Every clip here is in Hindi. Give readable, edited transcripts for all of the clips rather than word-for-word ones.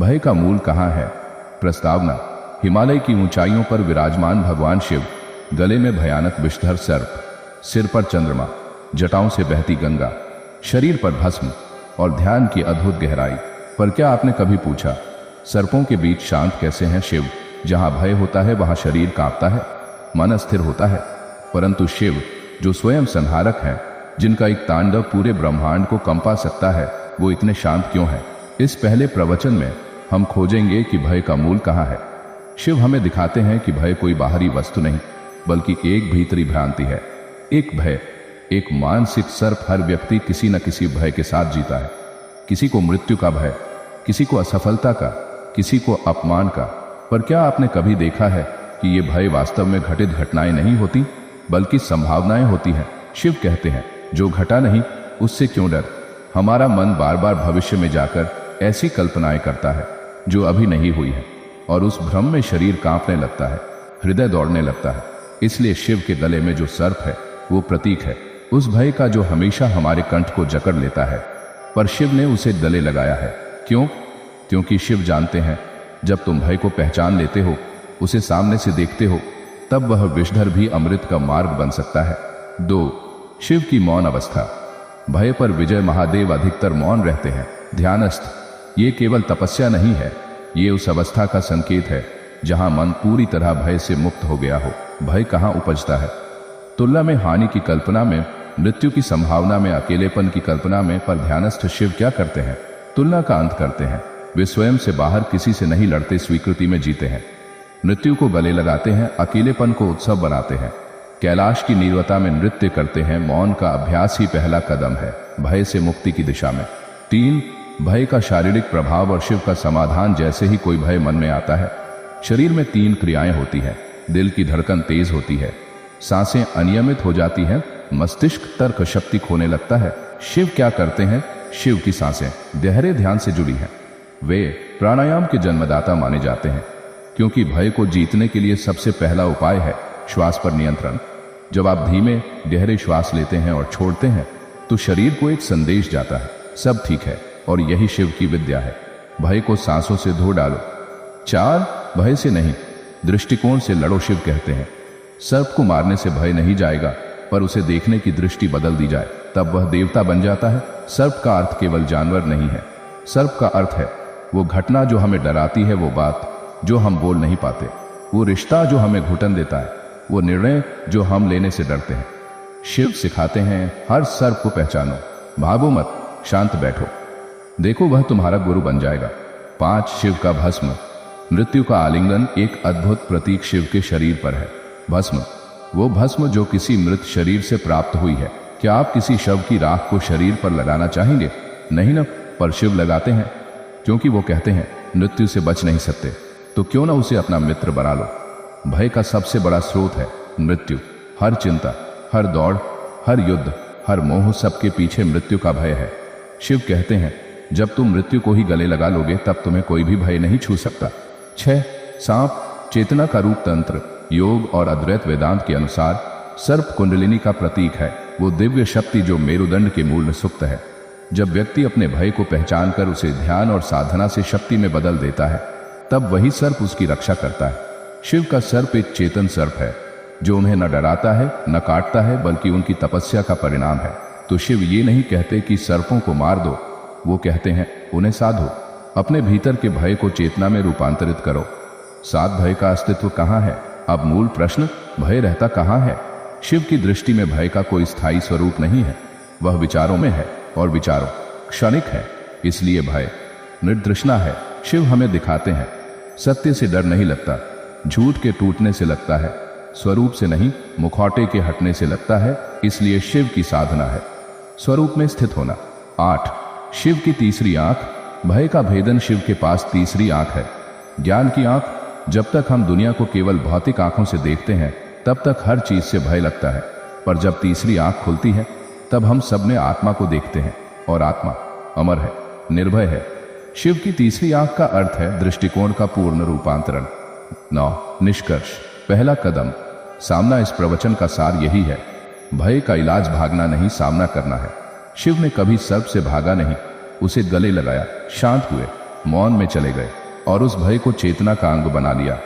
भय का मूल कहाँ है? प्रस्तावना। हिमालय की ऊंचाइयों पर विराजमान भगवान शिव, गले में भयानक विषधर सर्प, सिर पर चंद्रमा, जटाओं से बहती गंगा, शरीर पर भस्म और ध्यान की अद्भुत गहराई। पर क्या आपने कभी पूछा, सर्पों के बीच शांत कैसे हैं शिव? जहां भय होता है वहां शरीर कांपता है, मन अस्थिर होता है, परंतु शिव जो स्वयं संहारक हैं, जिनका एक तांडव पूरे ब्रह्मांड को कंपा सकता है, वो इतने शांत क्यों हैं? इस पहले प्रवचन में हम खोजेंगे कि भय का मूल कहाँ है। शिव हमें दिखाते हैं कि भय कोई बाहरी वस्तु नहीं, बल्कि एक भीतरी भ्रांति है। एक भय, एक मानसिक सर्प हर व्यक्ति किसी न किसी भय के साथ जीता है। किसी को मृत्यु का भय, किसी को असफलता का, किसी को अपमान का। पर क्या आपने कभी देखा है कि ये भय वास्तव में घटित घटनाएं नहीं होती, बल्कि संभावनाएं होती हैं? शिव कहते हैं, जो घटा नहीं उससे क्यों डर? हमारा मन बार बार भविष्य में जाकर ऐसी कल्पनाएं करता है जो अभी नहीं हुई है, और उस भ्रम में शरीर कांपने लगता है, हृदय दौड़ने लगता है। इसलिए शिव के गले में जो सर्प है वो प्रतीक है उस भय का जो हमेशा हमारे कंठ को जकड़ लेता है। पर शिव ने उसे गले लगाया है। क्यों? क्योंकि शिव जानते हैं, जब तुम भय को पहचान लेते हो, उसे सामने से देखते हो, तब वह विषधर भी अमृत का मार्ग बन सकता है। 2. शिव की मौन अवस्था। भय पर विजय महादेव अधिकतर मौन रहते हैं, ध्यानस्थ। ये केवल तपस्या नहीं है, ये उस अवस्था का संकेत है जहां मन पूरी तरह भय से मुक्त हो गया हो। भय कहाँ उपजता है? तुलना में हानि की कल्पना में, मृत्यु की संभावना में, अकेलेपन की कल्पना में। पर ध्यानस्थ शिव क्या करते हैं? तुलना का अंत करते हैं। वे स्वयं से बाहर किसी से नहीं लड़ते, स्वीकृति में जीते हैं। मृत्यु को गले लगाते हैं, अकेलेपन को उत्सव बनाते हैं, कैलाश की नीरवता में नृत्य करते हैं। मौन का अभ्यास ही पहला कदम है भय से मुक्ति की दिशा में। 3. भय का शारीरिक प्रभाव और शिव का समाधान। जैसे ही कोई भय मन में आता है, शरीर में 3 क्रियाएं होती हैं। दिल की धड़कन तेज होती है, सांसें अनियमित हो जाती हैं, मस्तिष्क तर्क शक्ति खोने लगता है। शिव क्या करते हैं? शिव की सांसें गहरे ध्यान से जुड़ी हैं। वे प्राणायाम के जन्मदाता माने जाते हैं, क्योंकि भय को जीतने के लिए सबसे पहला उपाय है श्वास पर नियंत्रण। जब आप धीमे गहरे श्वास लेते हैं और छोड़ते हैं, तो शरीर को एक संदेश जाता है, सब ठीक है। और यही शिव की विद्या है। भय को सांसों से धो डालो। 4. भय से नहीं, दृष्टिकोण से लड़ो। शिव कहते हैं, सर्प को मारने से भय नहीं जाएगा, पर उसे देखने की दृष्टि बदल दी जाए, तब वह देवता बन जाता है। सर्प का अर्थ केवल जानवर नहीं है, सर्प का अर्थ है वो घटना जो हमें डराती है, वो बात जो हम बोल नहीं पाते, वो रिश्ता जो हमें घुटन देता है, वो निर्णय जो हम लेने से डरते हैं। शिव सिखाते हैं, हर सर्प को पहचानो, भागो मत, शांत बैठो, देखो वह तुम्हारा गुरु बन जाएगा। 5. शिव का भस्म। मृत्यु का आलिंगन एक अद्भुत प्रतीक शिव के शरीर पर है। भस्म, वो भस्म जो किसी मृत शरीर से प्राप्त हुई है। क्या आप किसी शव की राख को शरीर पर लगाना चाहेंगे? नहीं ना। पर शिव लगाते हैं, क्योंकि वो कहते हैं मृत्यु से बच नहीं सकते, तो क्यों ना उसे अपना मित्र बना लो। भय का सबसे बड़ा स्रोत है मृत्यु। हर चिंता, हर दौड़, हर युद्ध, हर मोह, सबके पीछे मृत्यु का भय है। शिव कहते हैं, जब तुम मृत्यु को ही गले लगा लोगे, तब तुम्हें कोई भी भय नहीं छू सकता। 6. सांप, चेतना का रूप तंत्र, योग और अद्वैत वेदांत के अनुसार सर्प कुंडलिनी का प्रतीक है, वो दिव्य शक्ति जो मेरुदंड के मूल में सुप्त है। जब व्यक्ति अपने भय को पहचान कर उसे ध्यान और साधना से शक्ति में बदल देता है, तब वही सर्प उसकी रक्षा करता है। शिव का सर्प एक चेतन सर्प है, जो उन्हें न डराता है न काटता है, बल्कि उनकी तपस्या का परिणाम है। तो शिव ये नहीं कहते कि सर्पों को मार दो, वो कहते हैं उन्हें साधो, अपने भीतर के भय को चेतना में रूपांतरित करो। 7. भय का अस्तित्व कहाँ है? अब मूल प्रश्न, भय रहता कहाँ है? शिव की दृष्टि में भय का कोई स्थायी स्वरूप नहीं है, वह विचारों में है, और विचारों क्षणिक है, इसलिए भय निर्तृष्णा है। शिव हमें दिखाते हैं, सत्य से डर नहीं लगता, झूठ के टूटने से लगता है, स्वरूप से नहीं मुखौटे के हटने से लगता है। इसलिए शिव की साधना है स्वरूप में स्थित होना। 8. शिव की तीसरी आंख। भय का भेदन शिव के पास तीसरी आंख है, ज्ञान की आंख। जब तक हम दुनिया को केवल भौतिक आंखों से देखते हैं, तब तक हर चीज से भय लगता है, पर जब तीसरी आंख खुलती है, तब हम सब में आत्मा को देखते हैं, और आत्मा अमर है, निर्भय है। शिव की तीसरी आंख का अर्थ है दृष्टिकोण का पूर्ण रूपांतरण। 9. निष्कर्ष, पहला कदम। सामना। इस प्रवचन का सार यही है, भय का इलाज भागना नहीं, सामना करना है। शिव ने कभी सर्प से भागा नहीं, उसे गले लगाया, शांत हुए, मौन में चले गए और उस भय को चेतना का अंग बना लिया।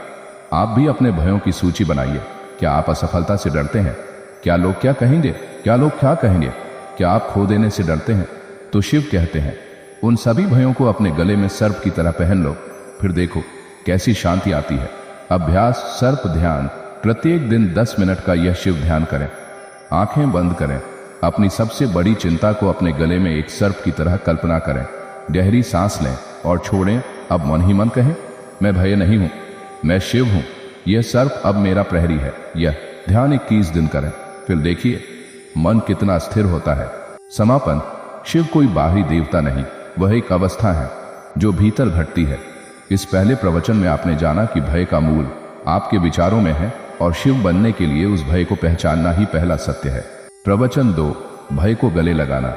आप भी अपने भयों की सूची बनाइए। क्या आप असफलता से डरते हैं? क्या लोग क्या कहेंगे? क्या लोग क्या कहेंगे? क्या आप खो देने से डरते हैं? तो शिव कहते हैं, उन सभी भयों को अपने गले में सर्प की तरह पहन लो, फिर देखो कैसी शांति आती है। अभ्यास सर्प ध्यान। प्रत्येक दिन 10 मिनट का यह शिव ध्यान करें। आंखें बंद करें। अपनी सबसे बड़ी चिंता को अपने गले में एक सर्प की तरह कल्पना करें। गहरी सांस लें और छोड़ें। अब मन ही मन कहें, मैं भय नहीं हूं, मैं शिव हूं। यह सर्प अब मेरा प्रहरी है। यह ध्यान 21 दिन करें, फिर देखिए मन कितना स्थिर होता है। समापन। शिव कोई बाहरी देवता नहीं, वह एक अवस्था है जो भीतर घटती है। इस पहले प्रवचन में आपने जाना कि भय का मूल आपके विचारों में है और शिव बनने के लिए उस भय को पहचानना ही पहला सत्य है। प्रवचन 2, भय को गले लगाना।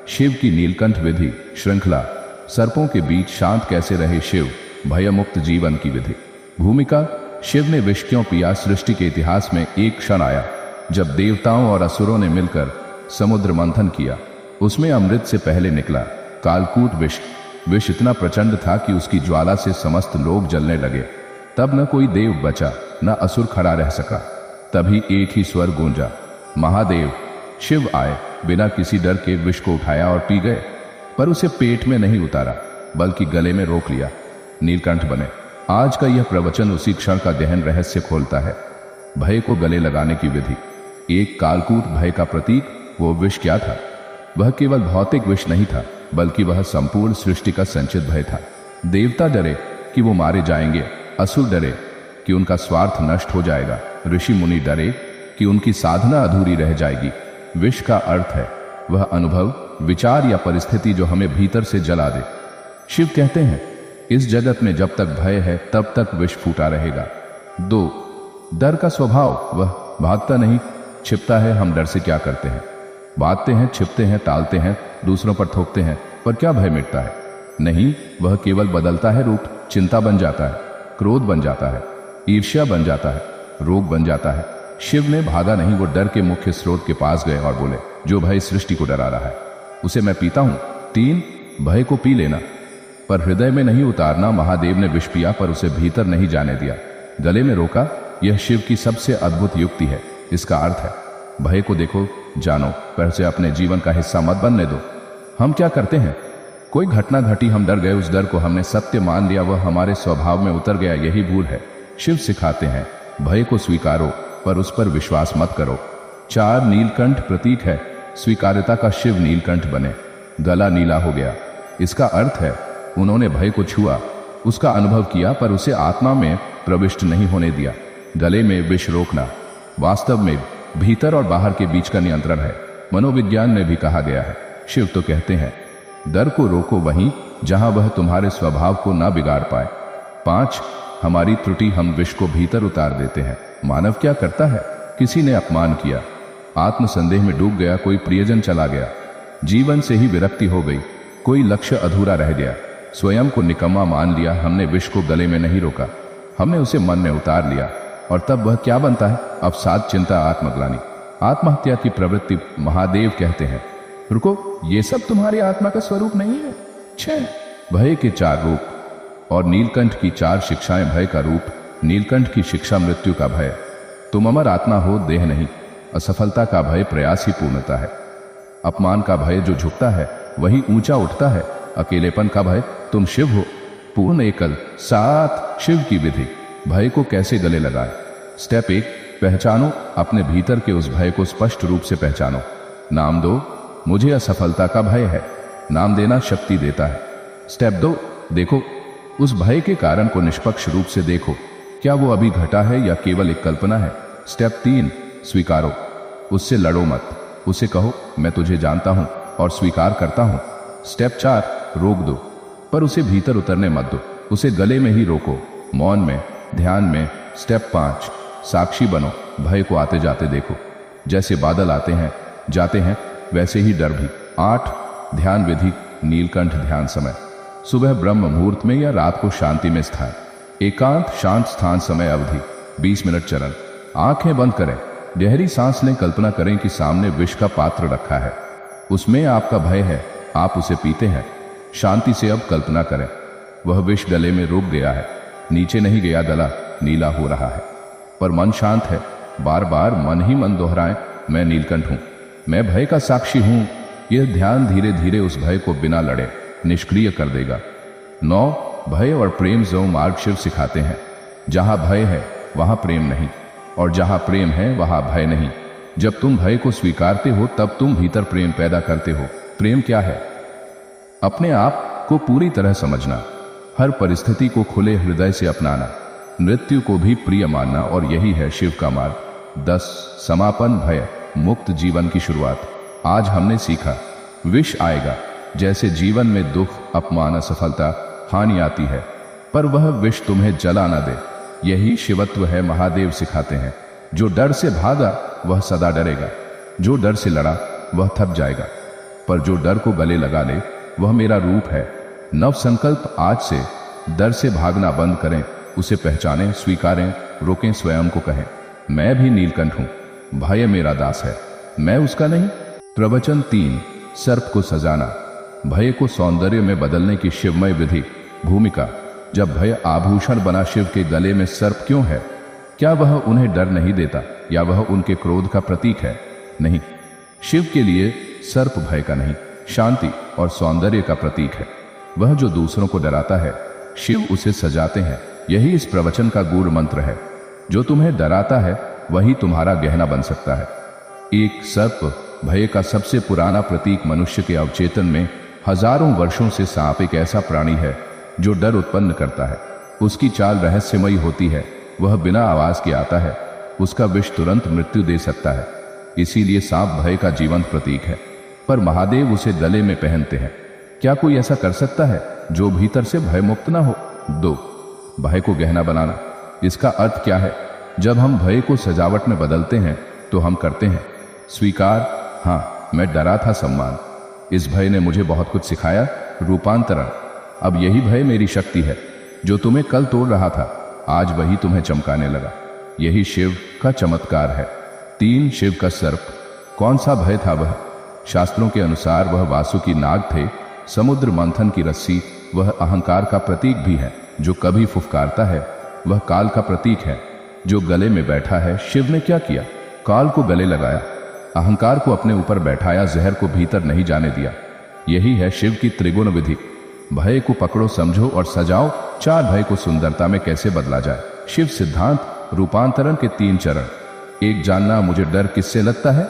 शिव की नीलकंठ विधि श्रृंखला। सर्पों के बीच शांत कैसे रहे शिव, भयमुक्त जीवन की विधि। भूमिका, शिव ने विष क्यों पिया? सृष्टि के इतिहास में एक क्षण आया जब देवताओं और असुरों ने मिलकर समुद्र मंथन किया। उसमें अमृत से पहले निकला कालकूट विष। विष इतना प्रचंड था कि उसकी ज्वाला से समस्त लोग जलने लगे। तब न कोई देव बचा, न असुर खड़ा रह सका। तभी एक ही स्वर गूंजा, महादेव। शिव आए, बिना किसी डर के विष को उठाया और पी गए, पर उसे पेट में नहीं उतारा बल्कि गले में रोक लिया। नीलकंठ बने। आज का यह प्रवचन उसी क्षण का गहन रहस्य खोलता है। भय को गले लगाने की विधि। एक कालकूट भय का प्रतीक, वो विष क्या था? वह केवल भौतिक विष नहीं था, बल्कि वह संपूर्ण सृष्टि का संचित भय था। देवता डरे कि वो मारे जाएंगे, असुर डरे कि उनका स्वार्थ नष्ट हो जाएगा, ऋषि मुनि डरे कि उनकी साधना अधूरी रह जाएगी। विष का अर्थ है वह अनुभव, विचार या परिस्थिति जो हमें भीतर से जला दे। शिव कहते हैं, इस जगत में जब तक भय है तब तक विष फूटा रहेगा। 2, डर का स्वभाव। वह भागता नहीं, छिपता है। हम डर से क्या करते हैं? बांधते हैं, छिपते हैं, टालते हैं, दूसरों पर थोपते हैं, पर क्या भय मिटता है? नहीं, वह केवल बदलता है रूप। चिंता बन जाता है, क्रोध बन जाता है, ईर्ष्या बन जाता है, रोग बन जाता है। शिव ने भागा नहीं, वो डर के मुख्य स्रोत के पास गए और बोले, जो भय सृष्टि को डरा रहा है उसे मैं पीता हूं। 3, भय को पी लेना, पर हृदय में नहीं उतारना। महादेव ने विष पिया पर उसे भीतर नहीं जाने दिया, गले में रोका। यह शिव की सबसे अद्भुत युक्ति है। इसका अर्थ है, भय को देखो, जानो, पर उसे अपने जीवन का हिस्सा मत बनने दो। हम क्या करते हैं? कोई घटना घटी, हम डर गए, उस डर को हमने सत्य मान लिया, वह हमारे स्वभाव में उतर गया। यही भूल है। शिव सिखाते हैं, भय को स्वीकारो पर उस पर विश्वास मत करो। 4, नीलकंठ प्रतीक है स्वीकार्यता का। शिव नीलकंठ बने, गला नीला हो गया। इसका अर्थ है उन्होंने भय को छुआ, उसका अनुभव किया, पर उसे आत्मा में प्रविष्ट नहीं होने दिया। गले में विष रोकना वास्तव में भीतर और बाहर के बीच का नियंत्रण है। मनोविज्ञान में भी कहा गया है। शिव तो कहते हैं, डर को रोको वहीं जहां वह तुम्हारे स्वभाव को ना बिगाड़ पाए। 5, हमारी त्रुटि। हम विष को भीतर उतार देते हैं। मानव क्या करता है? किसी ने अपमान किया, आत्मसंदेह में डूब गया, कोई प्रियजन चला गया, जीवन से ही विरक्ति हो गई, कोई लक्ष्य अधूरा रह गया, स्वयं को निकम्मा मान लिया। हमने विष को गले में नहीं रोका, हमने उसे मन में उतार लिया, और तब वह क्या बनता है? अवसाद, चिंता, आत्मग्लानि, आत्महत्या की प्रवृत्ति। महादेव कहते हैं, रुको, ये सब तुम्हारी आत्मा का स्वरूप नहीं है। 6, भय के 4 रूप और नीलकंठ की 4 शिक्षाएं। भय का रूप, नीलकंठ की शिक्षा मृत्यु का भय, तुम अमर आत्मा हो, देह नहीं। असफलता का भय, प्रयास ही पूर्णता है। अपमान का भय, जो झुकता है वही ऊंचा उठता है। अकेलेपन का भय, तुम शिव हो, पूर्ण एकल। 7, शिव की विधि। भय को कैसे गले लगाए? स्टेप 1, पहचानो अपने भीतर के उस भय को, स्पष्ट रूप से पहचानो। नाम दो, मुझे असफलता का भय है। नाम देना शक्ति देता है। स्टेप 2, देखो उस भय के कारण को निष्पक्ष रूप से देखो, क्या वो अभी घटा है या केवल एक कल्पना है। स्टेप 3, स्वीकारो, उससे लड़ो मत, उसे कहो मैं तुझे जानता हूं और स्वीकार करता हूं। स्टेप 4, रोक दो, पर उसे भीतर उतरने मत दो, उसे गले में ही रोको, मौन में, ध्यान में। स्टेप 5, साक्षी बनो, भय को आते जाते देखो, जैसे बादल आते हैं जाते हैं वैसे ही डर भी। 8, ध्यान विधि, नीलकंठ ध्यान समय, सुबह ब्रह्म मुहूर्त में या रात को शांति में स्थान, एकांत शांत स्थान, समय अवधि 20 मिनट चरण। आंखें बंद करें, गहरी सांस लें, कल्पना करें कि सामने विष का पात्र रखा है, उसमें आपका भय है, आप उसे पीते हैं। शांति से अब कल्पना करें, वह विष गले में रुक गया है, नीचे नहीं गया, गला नीला हो रहा है, पर मन शांत है। बार बार मन ही मन दोहराएं, मैं नीलकंठ हूं, मैं भय का साक्षी हूं। यह ध्यान धीरे धीरे उस भय को बिना लड़े निष्क्रिय कर देगा। 9 भय और प्रेम जो मार्ग शिव सिखाते हैं। जहां भय है वहां प्रेम नहीं, और जहां प्रेम है वहां भय नहीं। जब तुम भय को स्वीकारते हो तब तुम भीतर प्रेम पैदा करते हो। प्रेम क्या है? अपने आप को पूरी तरह समझना, हर परिस्थिति को खुले हृदय से अपनाना, मृत्यु को भी प्रिय मानना, और यही है शिव का मार्ग। 10 समापन भय मुक्त जीवन की शुरुआत। आज हमने सीखा, विष आएगा, जैसे जीवन में दुख, अपमान, असफलता, हानि आती है, पर वह विष तुम्हें जला ना दे। यही शिवत्व है। महादेव सिखाते हैं, जो डर से भागा वह सदा डरेगा, जो डर से लड़ा वह थक जाएगा, पर जो डर को गले लगा ले वह मेरा रूप है। नव संकल्प आज से डर से भागना बंद करें, उसे पहचानें, स्वीकारें, रोकें, स्वयं को कहें, मैं भी नीलकंठ हूं, भय मेरा दास है, मैं उसका नहीं। प्रवचन 3 सर्प को सजाना। भय को सौंदर्य में बदलने की शिवमय विधि। भूमिका। जब भय आभूषण बना, शिव के गले में सर्प क्यों है? क्या वह उन्हें डर नहीं देता, या वह उनके क्रोध का प्रतीक है? नहीं, शिव के लिए सर्प भय का नहीं, शांति और सौंदर्य का प्रतीक है। वह जो दूसरों को डराता है, शिव उसे सजाते हैं। यही इस प्रवचन का गूढ़ मंत्र है। जो तुम्हें डराता है वही तुम्हारा गहना बन सकता है। एक सर्प भय का सबसे पुराना प्रतीक। मनुष्य के अवचेतन में हजारों वर्षों से सांप एक ऐसा प्राणी है जो डर उत्पन्न करता है। उसकी चाल रहस्यमयी होती है, वह बिना आवाज के आता है, उसका विष तुरंत मृत्यु दे सकता है। इसीलिए सांप भय का जीवंत प्रतीक है, पर महादेव उसे गले में पहनते हैं। क्या कोई ऐसा कर सकता है जो भीतर से भय मुक्त ना हो? 2 भय को गहना बनाना। इसका अर्थ क्या है? जब हम भय को सजावट में बदलते हैं तो हम करते हैं स्वीकार, हाँ मैं डरा था, सम्मान, इस भय ने मुझे बहुत कुछ सिखाया, रूपांतरण, अब यही भय मेरी शक्ति है। जो तुम्हें कल तोड़ रहा था आज वही तुम्हें चमकाने लगा। यही शिव का चमत्कार है। 3 शिव का सर्प। कौन सा भय था वह? शास्त्रों के अनुसार वह वासुकी नाग थे, समुद्र मंथन की रस्सी। वह अहंकार का प्रतीक भी है, जो कभी फुफकारता है। वह काल का प्रतीक है, जो गले में बैठा है। शिव ने क्या किया? काल को गले लगाया, अहंकार को अपने ऊपर बैठाया, जहर को भीतर नहीं जाने दिया। यही है शिव की त्रिगुण विधि। भय को पकड़ो, समझो और सजाओ। 4 भय को सुंदरता में कैसे बदला जाए। शिव सिद्धांत। रूपांतरण के 3 चरण। 1 जानना, मुझे डर किससे लगता है?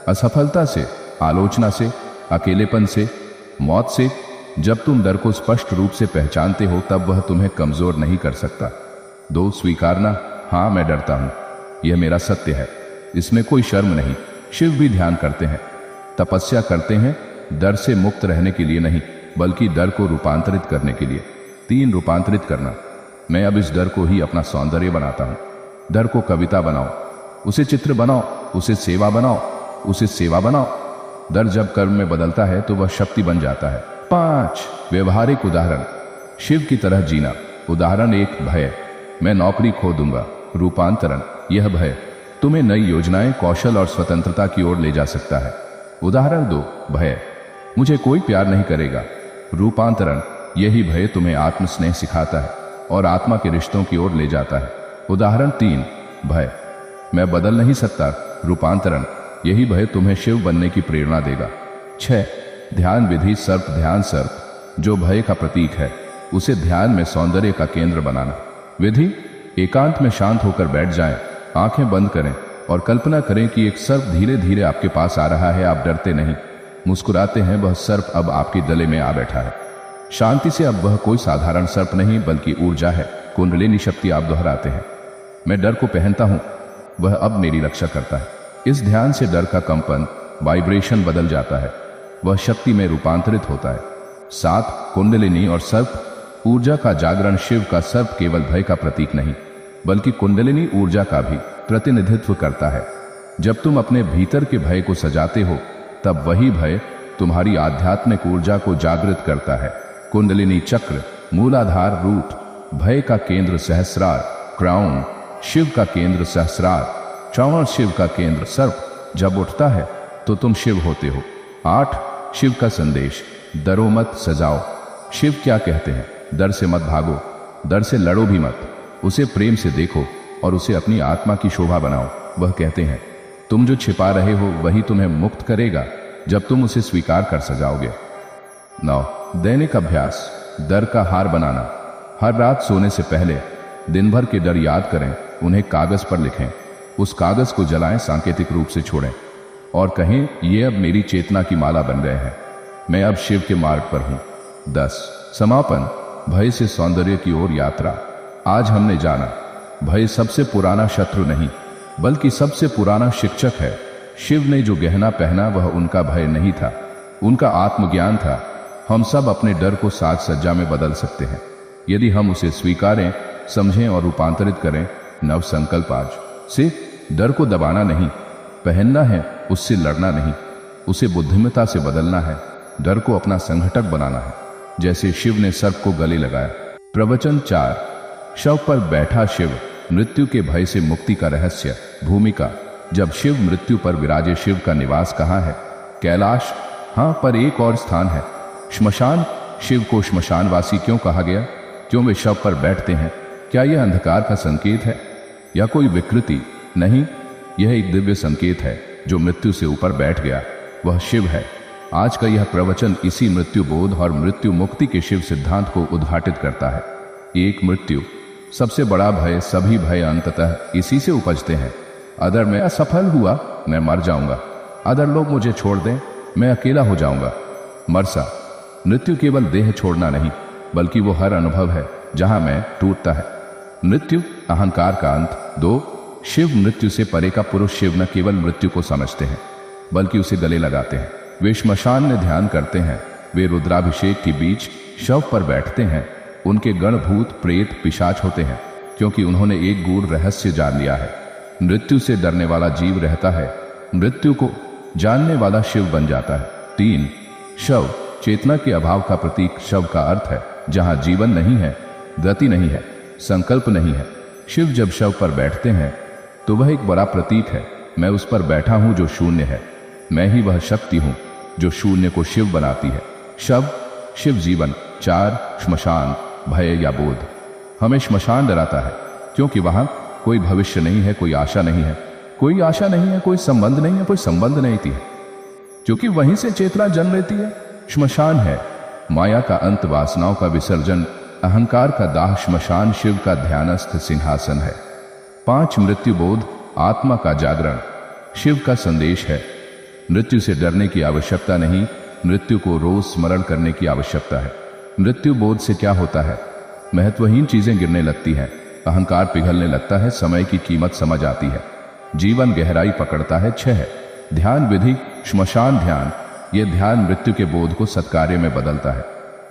असफलता से, आलोचना से, अकेलेपन से, मौत से। जब तुम डर को स्पष्ट रूप से पहचानते हो तब वह तुम्हें कमजोर नहीं कर सकता। 2 स्वीकारना, हाँ मैं डरता हूं, यह मेरा सत्य है, इसमें कोई शर्म नहीं। शिव भी ध्यान करते हैं, तपस्या करते हैं, डर से मुक्त रहने के लिए नहीं, बल्कि डर को रूपांतरित करने के लिए। 3 रूपांतरित करना। मैं अब इस डर को ही अपना सौंदर्य बनाता हूं। डर को कविता बनाओ, उसे चित्र बनाओ, उसे सेवा बनाओ, उसे सेवा बनाओ। डर जब कर्म में बदलता है तो वह शक्ति बन जाता है। 5 व्यवहारिक उदाहरण। शिव की तरह जीना। उदाहरण 1 भय, मैं नौकरी खो दूंगा। रूपांतरण, यह भय तुम्हें नई योजनाएं, कौशल और स्वतंत्रता की ओर ले जा सकता है। उदाहरण 2 भय, मुझे कोई प्यार नहीं करेगा। रूपांतरण, यही भय तुम्हें आत्मस्नेह सिखाता है और आत्मा के रिश्तों की ओर ले जाता है। उदाहरण 3 भय, मैं बदल नहीं सकता। रूपांतरण, यही भय तुम्हें शिव बनने की प्रेरणा देगा। 6 ध्यान विधि। सर्प ध्यान। सर्प जो भय का प्रतीक है, उसे ध्यान में सौंदर्य का केंद्र बनाना। विधि, एकांत में शांत होकर बैठ जाएं, आंखें बंद करें और कल्पना करें कि एक सर्प धीरे धीरे आपके पास आ रहा है। आप डरते नहीं, मुस्कुराते हैं। वह सर्प अब आपके गले में आ बैठा है। शांति से, अब वह कोई साधारण सर्प नहीं बल्कि ऊर्जा है, कुंडलिनी शक्ति। आप दोहराते हैं, मैं डर को पहनता हूं, वह अब मेरी रक्षा करता है। इस ध्यान से डर का कंपन, वाइब्रेशन बदल जाता है, वह शक्ति में रूपांतरित होता है। 7 कुंडलिनी और सर्प। ऊर्जा का जागरण। शिव का सर्प केवल भय का प्रतीक नहीं बल्कि कुंडलिनी ऊर्जा का भी प्रतिनिधित्व करता है। जब तुम अपने भीतर के भय को सजाते हो तब वही भय तुम्हारी आध्यात्मिक ऊर्जा को जागृत करता है। कुंडलिनी चक्र। मूलाधार, रूट। भय का केंद्र सहस्रार, क्राउन। शिव का केंद्र सहस्रार, श्रवण। शिव का केंद्र सर्प। जब उठता है तो तुम शिव होते हो। 8 शिव का संदेश। डरो मत, सजाओ। शिव क्या कहते हैं? डर से मत भागो, डर से लड़ो भी मत, उसे प्रेम से देखो और उसे अपनी आत्मा की शोभा बनाओ। वह कहते हैं तुम जो छिपा रहे हो वही तुम्हें मुक्त करेगा जब तुम उसे स्वीकार कर सजाओगे। 9 दैनिक अभ्यास। डर का हार बनाना। हर रात सोने से पहले दिन भर के डर याद करें, उन्हें कागज पर लिखें, उस कागज को जलाएं, सांकेतिक रूप से छोड़ें और कहें ये अब मेरी चेतना की माला बन गए हैं, मैं अब शिव के मार्ग पर हूं। 10 समापन। भय से सौंदर्य की ओर यात्रा। आज हमने जाना भय सबसे पुराना शत्रु नहीं बल्कि सबसे पुराना शिक्षक है। शिव ने जो गहना पहना वह उनका भय नहीं था, उनका आत्मज्ञान था। हम सब अपने डर को साज सज्जा में बदल सकते हैं यदि हम उसे स्वीकारें, समझें और रूपांतरित करें। नव संकल्प। आज से डर को दबाना नहीं, पहनना है, उससे लड़ना नहीं, उसे बुद्धिमत्ता से बदलना है। डर को अपना संघटक बनाना है, जैसे शिव ने सर्प को गले लगाया। प्रवचन 4 शव पर बैठा शिव, मृत्यु के भय से मुक्ति का रहस्य। भूमिका। जब शिव मृत्यु पर विराजे, शिव का निवास कहाँ है? कैलाश? हाँ, पर एक और स्थान है, श्मशान। शिव को श्मशानवासी क्यों कहा गया? क्यों वे शव पर बैठते हैं? क्या यह अंधकार का संकेत है या कोई विकृति? नहीं, यह एक दिव्य संकेत है। जो मृत्यु से ऊपर बैठ गया वह शिव है। आज का यह प्रवचन इसी मृत्यु बोध और मृत्यु मुक्ति के शिव सिद्धांत को उद्घाटित करता है। एक मृत्यु सबसे बड़ा भय, सभी भय अंततः इसी से उपजते हैं। अगर मैं असफल हुआ मैं मर जाऊंगा, अगर लोग मुझे छोड़ दें मैं अकेला हो जाऊंगा। मरसा। मृत्यु केवल देह छोड़ना नहीं बल्कि वो हर अनुभव है जहां मैं टूटता है। मृत्यु अहंकार का अंत। 2 शिव मृत्यु से परे का पुरुष। शिव न केवल मृत्यु को समझते हैं बल्कि उसे गले लगाते हैं। वे श्मशान में ध्यान करते हैं, वे रुद्राभिषेक के बीच शव पर बैठते हैं। उनके गण भूत प्रेत पिशाच होते हैं क्योंकि उन्होंने एक गूढ़ रहस्य जान लिया है। मृत्यु से डरने वाला जीव रहता है, मृत्यु को जानने वाला शिव बन जाता है। 3 शव चेतना के अभाव का प्रतीक। शव का अर्थ है जहां जीवन नहीं है, गति नहीं है, संकल्प नहीं है। शिव जब शव पर बैठते हैं तो वह एक बड़ा प्रतीक है। मैं उस पर बैठा हूं जो शून्य है, मैं ही वह शक्ति हूं जो शून्य को शिव बनाती है। शव शिव जीवन। 4 श्मशान भय या बोध। हमें श्मशान डराता है क्योंकि वहां कोई भविष्य नहीं है, कोई आशा नहीं है, कोई आशा नहीं है, कोई संबंध नहीं है, कोई संबंध नहीं थी है, क्योंकि वहीं से चेतना जन्म लेती है। श्मशान है माया का अंत, वासनाओं का विसर्जन, अहंकार का दाह। श्मशान शिव का ध्यानस्थ सिंहासन है। 5 मृत्यु बोध आत्मा का जागरण। शिव का संदेश है मृत्यु से डरने की आवश्यकता नहीं, मृत्यु को रोज स्मरण करने की आवश्यकता है। मृत्यु बोध से क्या होता है? महत्वहीन चीजें गिरने लगती हैं, अहंकार पिघलने लगता है, समय की कीमत समझ आती है, जीवन गहराई पकड़ता है। 6 ध्यान विधि। श्मशान ध्यान। यह ध्यान मृत्यु के बोध को सत्कार्य में बदलता है।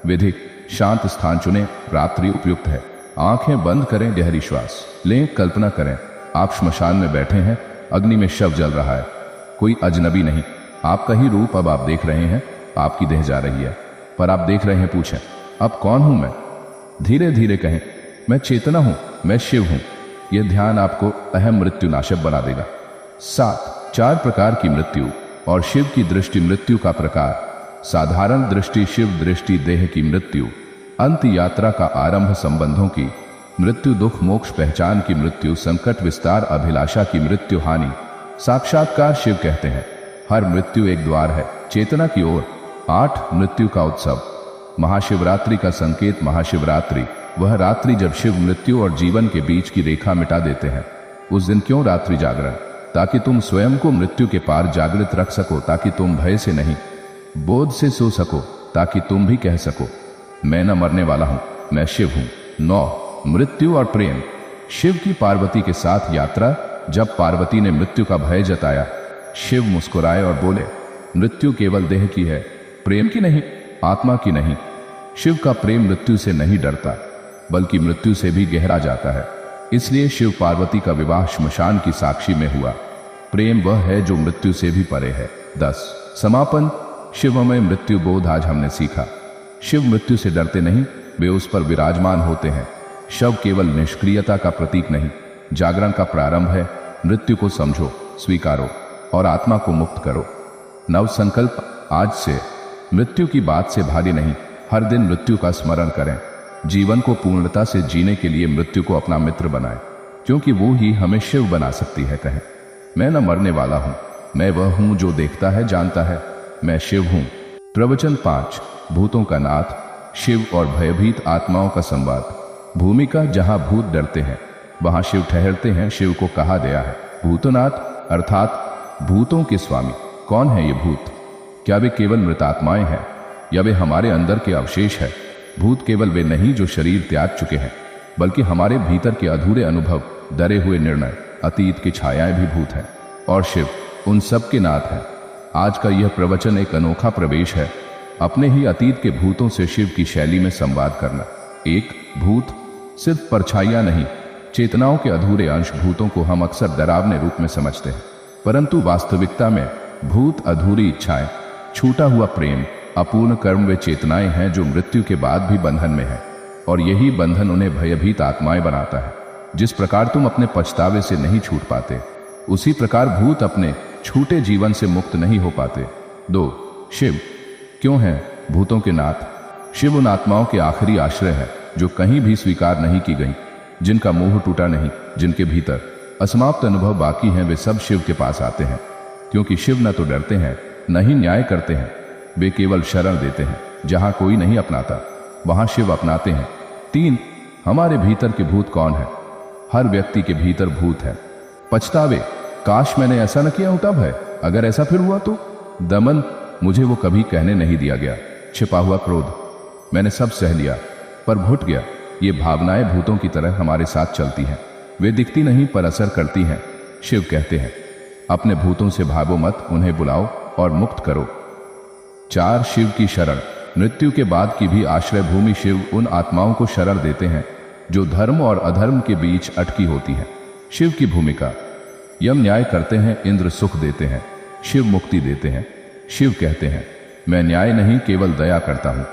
विधि शांत स्थान चुनें, रात्रि उपयुक्त है, आंखें बंद करें, गहरी श्वास लें, कल्पना करें आप श्मशान में बैठे हैं, अग्नि में शव जल रहा है, कोई अजनबी नहीं, आपका ही रूप अब आप देख रहे हैं, आपकी देह जा रही है पर आप देख रहे हैं। पूछें अब कौन हूं मैं? धीरे धीरे कहें मैं चेतना हूं, मैं शिव हूं। यह ध्यान आपको अहम मृत्यु नाशक बना देगा। 7 4 प्रकार की मृत्यु और शिव की दृष्टि। मृत्यु का प्रकार। साधारण दृष्टि, शिव दृष्टि देह की मृत्यु, अंत यात्रा का आरंभ, संबंधों की मृत्यु, दुख मोक्ष पहचान की मृत्यु, संकट विस्तार, अभिलाषा की मृत्यु, हानि। साक्षात्कार। शिव कहते हैं हर मृत्यु एक द्वार है चेतना की ओर। 8 मृत्यु का उत्सव। महाशिवरात्रि का संकेत। महाशिवरात्रि वह रात्रि जब शिव मृत्यु और जीवन के बीच की रेखा मिटा देते हैं। उस दिन क्यों रात्रि जागरण? ताकि तुम स्वयं को मृत्यु के पार जागृत रख सको, ताकि तुम भय से नहीं बोध से सो सको, ताकि तुम भी कह सको मैं न मरने वाला हूं, मैं शिव हूं। 9 मृत्यु और प्रेम। शिव की पार्वती के साथ यात्रा। जब पार्वती ने मृत्यु का भय जताया, शिव मुस्कुराए और बोले मृत्यु केवल देह की है, प्रेम की नहीं, आत्मा की नहीं। शिव का प्रेम मृत्यु से नहीं डरता बल्कि मृत्यु से भी गहरा जाता है। इसलिए शिव पार्वती का विवाह श्मशान की साक्षी में हुआ। प्रेम वह है जो मृत्यु से भी परे है। 10 समापन। शिव में मृत्यु बोध। आज हमने सीखा शिव मृत्यु से डरते नहीं, वे उस पर विराजमान होते हैं। शव केवल निष्क्रियता का प्रतीक नहीं, जागरण का प्रारंभ है। मृत्यु को समझो, स्वीकारो और आत्मा को मुक्त करो। नव संकल्प। आज से मृत्यु की बात से भागे नहीं, हर दिन मृत्यु का स्मरण करें, जीवन को पूर्णता से जीने के लिए मृत्यु को अपना मित्र बनाएं, क्योंकि वो ही हमें शिव बना सकती है। कहें, मैं न मरने वाला हूं, मैं वह हूं जो देखता है, जानता है, मैं शिव हूं। प्रवचन 5, भूतों का नाथ, शिव और भयभीत आत्माओं का संवाद। भूमिका, जहां भूत डरते हैं वहां शिव ठहरते हैं। शिव को कहा गया है भूतनाथ, अर्थात भूतों के स्वामी। कौन है ये भूत? क्या वे केवल मृतात्माएं हैं या वे हमारे अंदर के अवशेष है? भूत केवल वे नहीं जो शरीर त्याग चुके हैं, बल्कि हमारे भीतर के अधूरे अनुभव, डरे हुए निर्णय, अतीत की छायाएं भी भूत हैं। और शिव उन सब के नाथ है। आज का यह प्रवचन एक अनोखा प्रवेश है अपने ही अतीत के भूतों से शिव की शैली में संवाद करना। एक भूत सिर्फ परछाइयां नहीं, चेतनाओं के अधूरे अंश। भूतों को हम अक्सर डरावने रूप में समझते हैं, परंतु वास्तविकता में भूत अधूरी इच्छाएं, छूटा हुआ प्रेम, अपूर्ण कर्म वे चेतनाएं हैं जो मृत्यु के बाद भी बंधन में हैं। और यही बंधन उन्हें भयभीत आत्माएं बनाता है। जिस प्रकार तुम अपने पछतावे से नहीं छूट पाते, उसी प्रकार भूत अपने छूटे जीवन से मुक्त नहीं हो पाते। 2, शिव क्यों है भूतों के नाथ? शिव उन आत्माओं के आखिरी आश्रय है जो कहीं भी स्वीकार नहीं की गई, जिनका मोह टूटा नहीं, जिनके भीतर असमाप्त अनुभव बाकी हैं। वे सब शिव के पास आते हैं, क्योंकि शिव न तो डरते हैं न ही न्याय करते हैं। वे केवल शरण देते हैं। जहां कोई नहीं अपनाता वहां शिव अपनाते हैं। 3, हमारे भीतर के भूत कौन है? हर व्यक्ति के भीतर भूत है। पछतावे, काश मैंने ऐसा न किया होता। भय, अगर ऐसा फिर हुआ तो। दमन, मुझे वो कभी कहने नहीं दिया गया। छिपा हुआ क्रोध, मैंने सब सह लिया पर घुट गया। ये भावनाएं भूतों की तरह हमारे साथ चलती हैं। वे दिखती नहीं पर असर करती हैं। शिव कहते हैं अपने भूतों से भागो मत, उन्हें बुलाओ और मुक्त करो। 4, शिव की शरण, मृत्यु के बाद की भी आश्रय भूमि। शिव उन आत्माओं को शरण देते हैं जो धर्म और अधर्म के बीच अटकी होती हैं। शिव की भूमिका, यम न्याय करते हैं, इंद्र सुख देते हैं, शिव मुक्ति देते हैं। शिव कहते हैं मैं न्याय नहीं केवल दया करता हूं,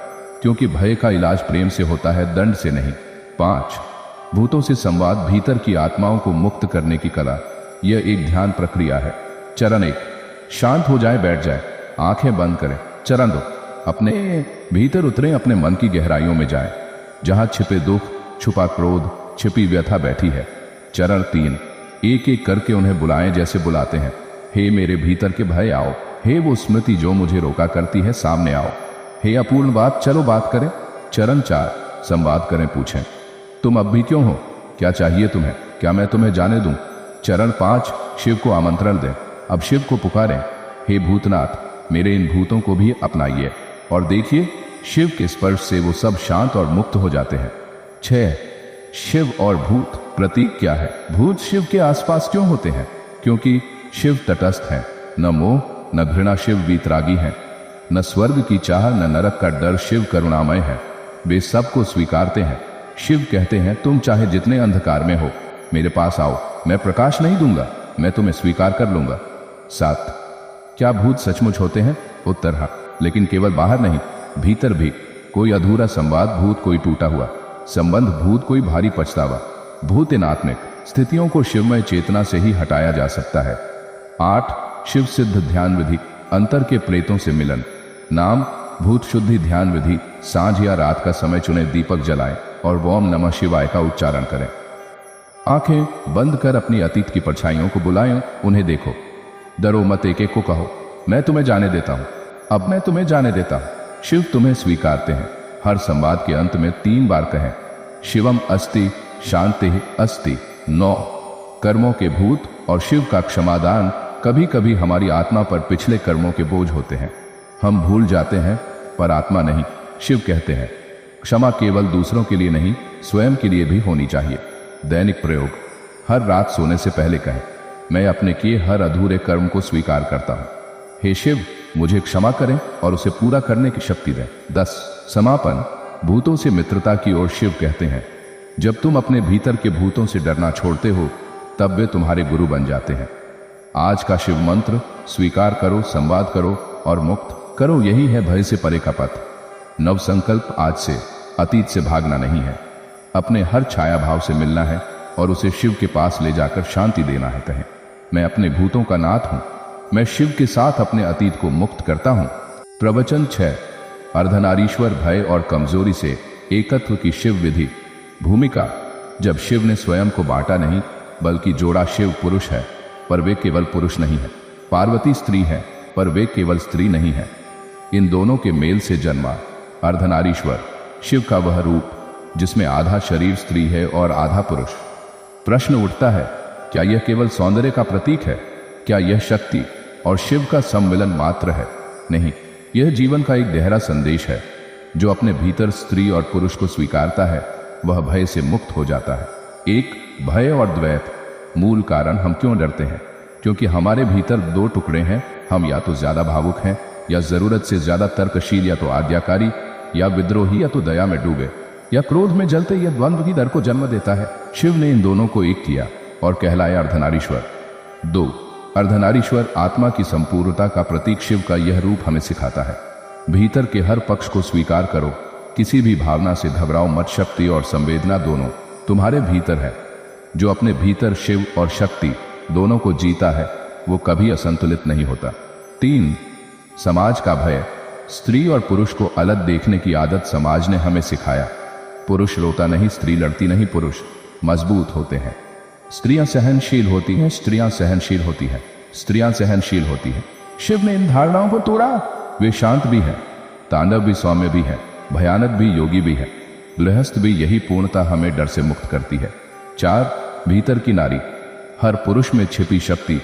क्योंकि भय का इलाज प्रेम से होता है, दंड से नहीं। 5, भूतों से संवाद, भीतर की आत्माओं को मुक्त करने की कला। यह एक ध्यान प्रक्रिया है। चरण 1, शांत हो जाए, बैठ जाए, आंखें बंद करें। चरण 2, अपने भीतर उतरें, अपने मन की गहराइयों में जाएं, जहां छिपे दुख, छुपा क्रोध, छिपी व्यथा बैठी है। चरण 3, एक एक करके उन्हें बुलाएं जैसे बुलाते हैं, हे मेरे भीतर के भय आओ, हे वो स्मृति जो मुझे रोका करती है सामने आओ, हे अपूर्ण बात चलो बात करें। चरण 4, संवाद करें, पूछें तुम अब भी क्यों हो, क्या चाहिए तुम्हें, क्या मैं तुम्हें जाने दूं। चरण 5, शिव को आमंत्रण दें। अब शिव को पुकारें, हे भूतनाथ मेरे इन भूतों को भी अपनाइए और देखिए शिव के स्पर्श से वो सब शांत और मुक्त हो जाते हैं। 6, शिव और भूत, प्रतीक क्या है? भूत शिव के आसपास क्यों होते हैं? क्योंकि शिव तटस्थ है, न मोह न घृणा। शिव वीतरागी है, न स्वर्ग की चाह न नरक का डर। शिव करुणामय है, वे सबको स्वीकारते हैं। शिव कहते हैं तुम चाहे जितने अंधकार में हो मेरे पास आओ, मैं प्रकाश नहीं दूंगा, मैं तुम्हें स्वीकार कर लूंगा। 7, क्या भूत सचमुच होते हैं? उत्तर हाँ, लेकिन केवल बाहर नहीं, भीतर भी। कोई अधूरा संवाद भूत, कोई टूटा हुआ संबंध भूत, कोई भारी पछतावा भूत। इन आत्मिक स्थितियों को शिवमय चेतना से ही हटाया जा सकता है। 8, शिव सिद्ध ध्यान विधि, अंतर के प्रेतों से मिलन। नाम भूत शुद्धि ध्यान विधि। सांझ या रात का समय चुने, दीपक जलाएं और ओम नमः शिवाय का उच्चारण करें। आंखें बंद कर अपनी अतीत की परछाइयों को बुलाएं, उन्हें देखो। डरो मत, एक एक को कहो मैं तुम्हें जाने देता हूं, अब मैं तुम्हें जाने देता हूं। शिव तुम्हें स्वीकारते हैं। हर संवाद के अंत में 3 बार कहें शिवम अस्ति शांति अस्ति। 9, कर्मों के भूत और शिव का क्षमादान। कभी कभी हमारी आत्मा पर पिछले कर्मों के बोझ होते हैं, हम भूल जाते हैं पर आत्मा नहीं। शिव कहते हैं क्षमा केवल दूसरों के लिए नहीं, स्वयं के लिए भी होनी चाहिए। दैनिक प्रयोग, हर रात सोने से पहले कहें मैं अपने किए हर अधूरे कर्म को स्वीकार करता हूं, हे शिव मुझे क्षमा करें और उसे पूरा करने की शक्ति दें। 10, समापन, भूतों से मित्रता की ओर। शिव कहते हैं जब तुम अपने भीतर के भूतों से डरना छोड़ते हो तब वे तुम्हारे गुरु बन जाते हैं। आज का शिव मंत्र, स्वीकार करो, संवाद करो और मुक्त करो। यही है भय से परे का पथ। नव संकल्प, आज से अतीत से भागना नहीं है, अपने हर छाया भाव से मिलना है और उसे शिव के पास ले जाकर शांति देना है। कहें मैं अपने भूतों का नाथ हूं, मैं शिव के साथ अपने अतीत को मुक्त करता हूं। प्रवचन 6, अर्धनारीश्वर, भय और कमजोरी से एकत्व की शिव विधि। भूमिका। जब शिव ने स्वयं को बांटा नहीं, बल्कि जोड़ा, शिव पुरुष है पर वे केवल पुरुष नहीं है। पार्वती स्त्री है पर वे केवल स्त्री नहीं है। इन दोनों के मेल से जन्मा अर्धनारीश्वर, शिव का वह रूप जिसमें आधा शरीर स्त्री है और आधा पुरुष। प्रश्न उठता है, क्या यह केवल सौंदर्य का प्रतीक है? क्या यह शक्ति और शिव का सम्मिलन मात्र है? नहीं, यह जीवन का एक गहरा संदेश है। जो अपने भीतर स्त्री और पुरुष को स्वीकारता है वह भय से मुक्त हो जाता है। एक, भय और द्वैत। मूल कारण हम क्यों डरते हैं? क्योंकि हमारे भीतर दो टुकड़े हैं। हम या तो ज्यादा भावुक हैं, या जरूरत से ज्यादा तर्कशील, या तो आज्ञाकारी, या विद्रोही, या तो दया में डूबे, या क्रोध में जलते। यह द्वंद्व की डर को जन्म देता है। शिव ने इन दोनों को एक किया और कहलाया अर्धनारीश्वर। 2, अर्धनारीश्वर, आत्मा की संपूर्णता का प्रतीक। शिव का यह रूप हमें सिखाता है, भीतर के हर पक्ष को स्वीकार करो, किसी भी भावना से घबराओ मत। शक्ति और संवेदना दोनों तुम्हारे भीतर है। जो अपने भीतर शिव और शक्ति दोनों को जीता है वो कभी असंतुलित नहीं होता। 3, समाज का भय। स्त्री और पुरुष को अलग देखने की आदत समाज ने हमें सिखाया। पुरुष रोता नहीं, स्त्री लड़ती नहीं। पुरुष मजबूत होते हैं, स्त्रियां सहनशील होती हैं। स्त्रियां सहनशील होती हैं, स्त्रियां सहनशील होती हैं। शिव ने इन धारणाओं को तोड़ा। वे शांत भी हैं, तांडव भी सौम्य भी है, भयानक भी, योगी भी है, गृहस्थ भी। यही पूर्णता हमें डर से मुक्त करती है। 4, भीतर की नारी। हर पुरुष में छिपी शक्ति।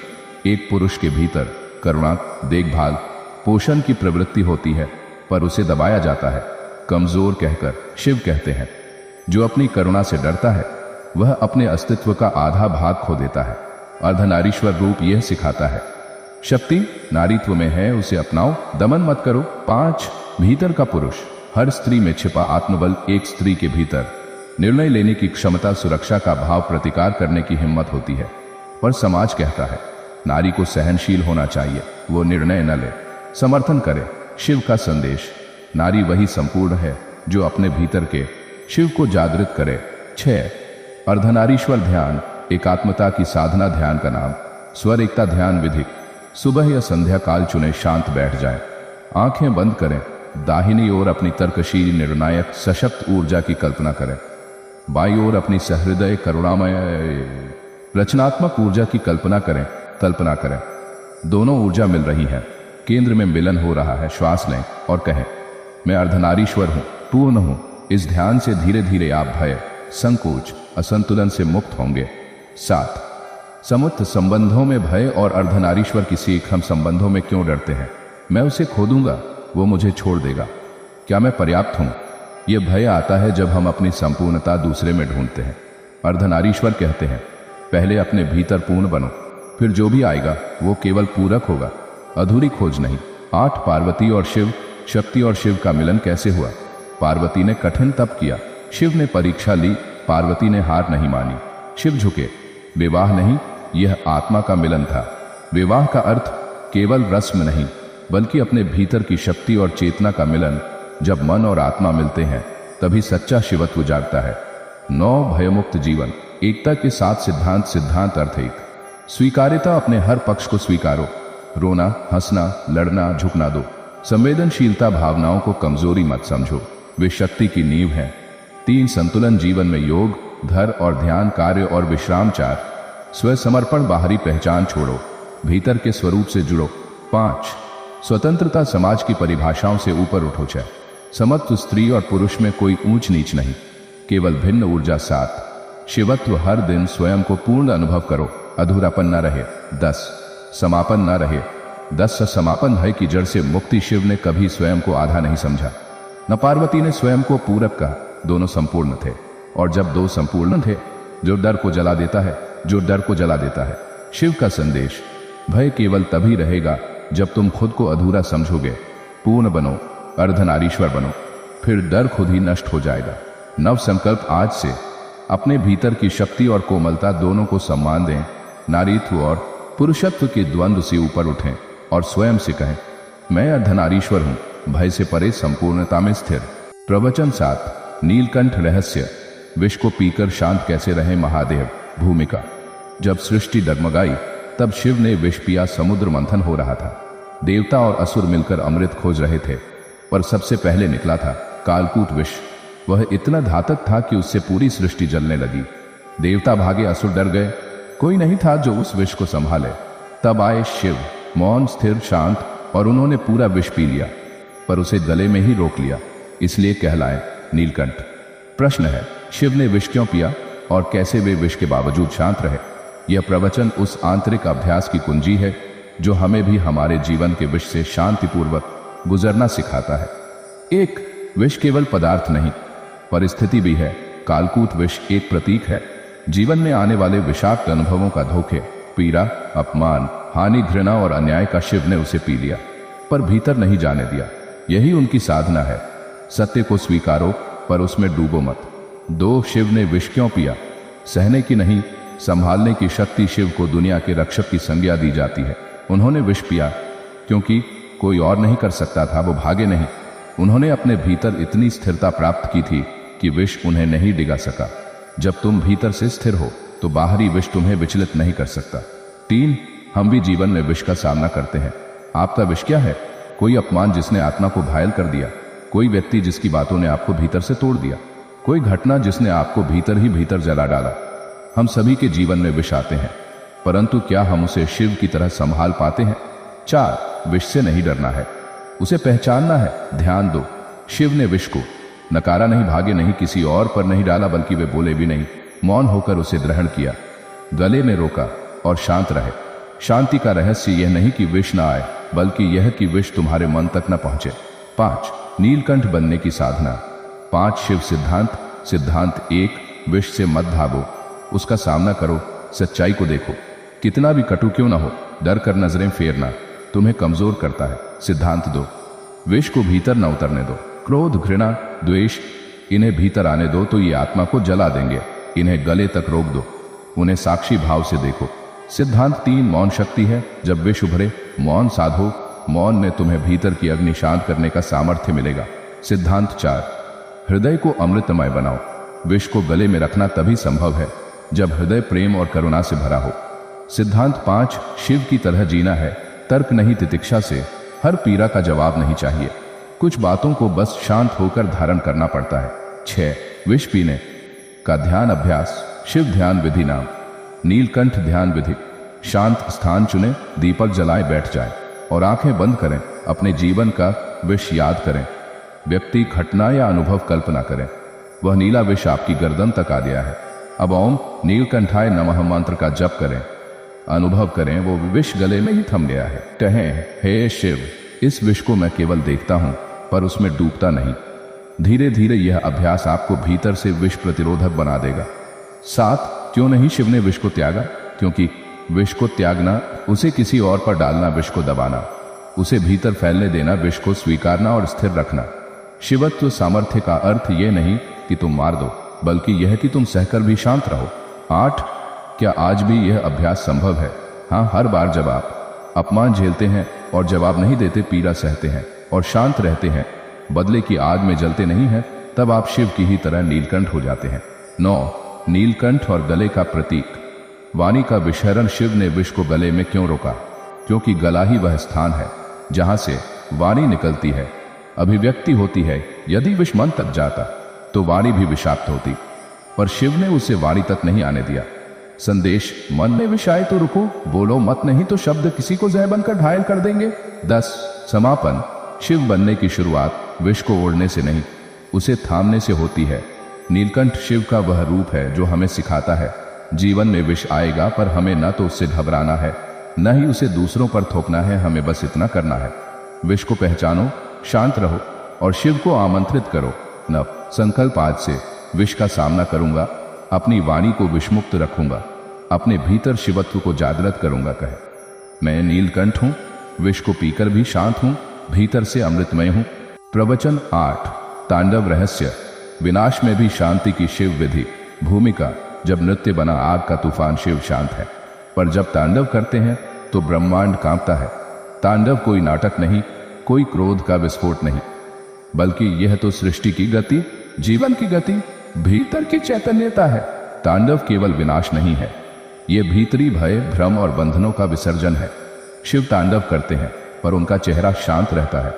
एक पुरुष के भीतर करुणा, देखभाल, पोषण की प्रवृत्ति होती है, पर उसे दबाया जाता है कमजोर कहकर। शिव कहते हैं, जो अपनी करुणा से डरता है वह अपने अस्तित्व का आधा भाग खो देता है। अर्धनारीश्वर रूप यह सिखाता है, शक्ति नारीत्व में है, उसे अपनाओ, दमन मत करो। 5, भीतर का पुरुष। हर स्त्री में छिपा आत्मबल। एक स्त्री के भीतर निर्णय लेने की क्षमता, सुरक्षा का भाव, प्रतिकार करने की हिम्मत होती है। पर समाज कहता है नारी को सहनशील होना चाहिए, वो निर्णय न ले, समर्थन करे। शिव का संदेश, नारी वही संपूर्ण है जो अपने भीतर के शिव को जागृत करे। 6, अर्धनारीश्वर ध्यान। एकात्मता की साधना, ध्यान का नाम। स्वर एकता ध्यान विधि। सुबह या संध्या काल चुने, शांत बैठ जाएं, आंखें बंद करें, दाहिनी ओर अपनी तर्कशील, निर्णायक, सशक्त ऊर्जा की कल्पना करें, बाईं ओर अपनी सहृदय, करुणामय, रचनात्मक ऊर्जा की कल्पना करें। दोनों ऊर्जा मिल रही है, केंद्र में मिलन हो रहा है। श्वास लें और कहें, मैं अर्धनारीश्वर हूं, पूर्ण हूं। इस ध्यान से धीरे धीरे आप भय, संकोच, असंतुलन से मुक्त होंगे। 7, समुक्त संबंधों में भय और अर्धनारीश्वर की सीख। हम संबंधों में क्यों डरते हैं? मैं उसे खो दूंगा, वो मुझे छोड़ देगा, क्या मैं पर्याप्त हूं? यह भय आता है जब हम अपनी संपूर्णता दूसरे में ढूंढते हैं। अर्धनारीश्वर कहते हैं, पहले अपने भीतर पूर्ण बनो, फिर जो भी आएगा वो केवल पूरक होगा, अधूरी खोज नहीं। 8, पार्वती और शिव। शक्ति और शिव का मिलन कैसे हुआ? पार्वती ने कठिन तप किया, शिव ने परीक्षा ली। पार्वती ने हार नहीं मानी, शिव झुके। विवाह नहीं, यह आत्मा का मिलन था। विवाह का अर्थ केवल रस्म नहीं, बल्कि अपने भीतर की शक्ति और चेतना का मिलन। जब मन और आत्मा मिलते हैं तभी सच्चा शिवत्व जागता है। 9, भयमुक्त जीवन। एकता के साथ सिद्धांत अर्थ एक। स्वीकार्यता, अपने हर पक्ष को स्वीकारो, रोना, हंसना, लड़ना, झुकना दो। संवेदनशीलता, भावनाओं को कमजोरी मत समझो, वे शक्ति की नींव है। 3, संतुलन, जीवन में योग, धर और ध्यान, कार्य और विश्राम। 4, स्वसमर्पण, बाहरी पहचान छोड़ो, भीतर के स्वरूप से जुड़ो। 5, स्वतंत्रता, समाज की परिभाषाओं से ऊपर उठो। 6, समत्व, स्त्री और पुरुष में कोई ऊंच नीच नहीं, केवल भिन्न ऊर्जा। 7, शिवत्व, हर दिन स्वयं को पूर्ण अनुभव करो, अधूरापन न रहे। 10, समापन न रहे। 10, समापन, भय की जड़ से मुक्ति। शिव ने कभी स्वयं को आधा नहीं समझा, न पार्वती ने स्वयं को पूरक कहा। दोनों संपूर्ण थे, और जब दो संपूर्ण थे, जो डर को जला देता है। शिव का संदेश, भय केवल तभी रहेगा जब तुम खुद को अधूरा समझोगे। पूर्ण बनो, अर्धनारीश्वर बनो, फिर डर खुद ही नष्ट हो जाएगा। नव संकल्प, आज से अपने भीतर की शक्ति और कोमलता दोनों को सम्मान दें। नारीत्व और पुरुषत्व के द्वंद्व से ऊपर उठें और स्वयं से कहें, मैं अर्धनारीश्वर हूं, भय से परे, संपूर्णता में स्थिर। प्रवचन 7, नीलकंठ रहस्य। विष को पीकर शांत कैसे रहे महादेव। भूमिका, जब सृष्टि डगमगाई तब शिव ने विष पिया, समुद्र मंथन हो रहा था। देवता और असुर मिलकर अमृत खोज रहे थे, पर सबसे पहले निकला था कालकूट विष। वह इतना घातक था कि उससे पूरी सृष्टि जलने लगी। देवता भागे, असुर डर गए, कोई नहीं था जो उस विष को संभाले। तब आए शिव, मौन, स्थिर, शांत, और उन्होंने पूरा विष पी लिया, पर उसे गले में ही रोक लिया, इसलिए कहलाए नीलकंठ। प्रश्न है, शिव ने विष क्यों पिया और कैसे वे विष के बावजूद शांत रहे? यह प्रवचन उस आंतरिक अभ्यास की कुंजी है जो हमें भी हमारे जीवन के विष से शांतिपूर्वक गुजरना सिखाता है। एक, विष केवल पदार्थ नहीं, परिस्थिति भी है। कालकूट विष एक प्रतीक है। जीवन में आने वाले विषाक्त अनुभवों का धोखे, पीड़ा, अपमान, हानि, घृणा और अन्याय का शिव ने उसे पी लिया, पर भीतर नहीं जाने दिया। यही उनकी साधना है। सत्य को स्वीकारो, पर उसमें डूबो मत। दो, शिव ने विष क्यों पिया? सहने की नहीं, संभालने की शक्ति शिव को दुनिया के रक्षक की संज्ञा दी जाती है। उन्होंने विष पिया क्योंकि कोई और नहीं कर सकता था, वो भागे नहीं। उन्होंने अपने भीतर इतनी स्थिरता प्राप्त की थी कि विष उन्हें नहीं डिगा सका। जब तुम भीतर से स्थिर हो तो बाहरी विष तुम्हें विचलित नहीं कर सकता। तीन, हम भी जीवन में विष का सामना करते हैं। आपका विष क्या है? कोई अपमान जिसने आत्मा को घायल कर दिया, कोई व्यक्ति जिसकी बातों ने आपको भीतर से तोड़ दिया, कोई घटना जिसने आपको भीतर ही भीतर जला डाला। हम सभी के जीवन में विष आते हैं, परंतु क्या हम उसे शिव की तरह संभाल पाते हैं? चार, विष से नहीं डरना है, उसे पहचानना है। ध्यान दो, शिव ने विष को नकारा नहीं, भागे नहीं, किसी और पर नहीं डाला, बल्कि वे बोले भी नहीं, मौन होकर उसे ग्रहण किया, गले में रोका और शांत रहे। शांति का रहस्य यह नहीं कि विष ना आए, बल्कि यह कि विष तुम्हारे मन तक न पहुंचे। 5, नीलकंठ बनने की साधना। 5, शिव सिद्धांत। सिद्धांत 1, विष से मत भागो, उसका सामना करो, सच्चाई को देखो, कितना भी कटु क्यों ना हो। डर कर नजरें फेरना तुम्हें कमजोर करता है। सिद्धांत 2, विष को भीतर न उतरने दो। क्रोध, घृणा, द्वेष, इन्हें भीतर आने दो तो ये आत्मा को जला देंगे। इन्हें गले तक रोक दो, उन्हें साक्षी भाव से देखो। सिद्धांत 3, मौन शक्ति है। जब विष उभरे, मौन साधो, मौन में तुम्हें भीतर की अग्नि शांत करने का सामर्थ्य मिलेगा। सिद्धांत 4, हृदय को अमृतमय बनाओ। विष को गले में रखना तभी संभव है जब हृदय प्रेम और करुणा से भरा हो। सिद्धांत 5, शिव की तरह जीना है, तर्क नहीं, तितिक्षा से। हर पीड़ा का जवाब नहीं चाहिए, कुछ बातों को बस शांत होकर धारण करना पड़ता है। 6, विष पीने का ध्यान अभ्यास। शिव ध्यान विधि नाम, नीलकंठ ध्यान विधि। शांत स्थान चुने, दीपक जलाए बैठ जाए और आंखें बंद करें। अपने जीवन का विष याद करें, व्यक्ति, घटना या अनुभव कल्पना करें। वह नीला विष आपकी गर्दन तक आ गया है। अब ओम नीलकंठाय नमः मंत्र का जप करें, अनुभव करें वो विष गले में ही थम गया है। कहें, हे शिव, इस विष को मैं केवल देखता हूं पर उसमें डूबता नहीं। धीरे धीरे यह अभ्यास आपको भीतर से विष प्रतिरोधक बना देगा। 7, क्यों नहीं शिव ने विष को त्यागा? क्योंकि विष को त्यागना, उसे किसी और पर डालना, विष को दबाना, उसे भीतर फैलने देना, विष को स्वीकारना और स्थिर रखना। शिवत्व सामर्थ्य का अर्थ यह नहीं कि तुम मार दो, बल्कि यह कि तुम सहकर भी शांत रहो। 8, क्या आज भी यह अभ्यास संभव है? हाँ, हर बार जब आप अपमान झेलते हैं और जवाब नहीं देते, पीड़ा सहते हैं और शांत रहते हैं, बदले की आग में जलते नहीं हैं, तब आप शिव की ही तरह नीलकंठ हो जाते हैं। 9, नीलकंठ और गले का प्रतीक। वाणी का विषहरण। शिव ने विष को गले में क्यों रोका? क्योंकि गला ही वह स्थान है जहां से वाणी निकलती है, अभिव्यक्ति होती है। यदि विष मन तक जाता तो वाणी भी विषाक्त होती, पर शिव ने उसे वाणी तक नहीं आने दिया। संदेश, मन में विष आए तो रुको, बोलो मत, नहीं तो शब्द किसी को जय बनकर घायल कर देंगे। 10, समापन। शिव बनने की शुरुआत विष को ओढ़ने से नहीं, उसे थामने से होती है। नीलकंठ शिव का वह रूप है जो हमें सिखाता है, जीवन में विष आएगा पर हमें न तो उससे घबराना है, न ही उसे दूसरों पर थोपना है, हमें बस इतना करना है, विष को पहचानो, शांत रहो और शिव को आमंत्रित करो। नव संकल्प, आज से विष का सामना करूंगा, अपनी वाणी को विषमुक्त रखूंगा, अपने भीतर शिवत्व को जागृत करूंगा। कहे, मैं नीलकंठ हूं, विष को पीकर भी शांत हूं, भीतर से अमृतमय हूं। प्रवचन 8, तांडव रहस्य। विनाश में भी शांति की शिव विधि। भूमिका, जब नृत्य बना आग का तूफान, शिव शांत है, पर जब तांडव करते हैं तो ब्रह्मांड कांपता है। तांडव कोई नाटक नहीं, कोई क्रोध का विस्फोट नहीं, बल्कि यह तो सृष्टि की गति, जीवन की गति, भीतर की चैतन्यता है। तांडव केवल विनाश नहीं है, यह भीतरी भय, भ्रम और बंधनों का विसर्जन है। शिव तांडव करते हैं पर उनका चेहरा शांत रहता है।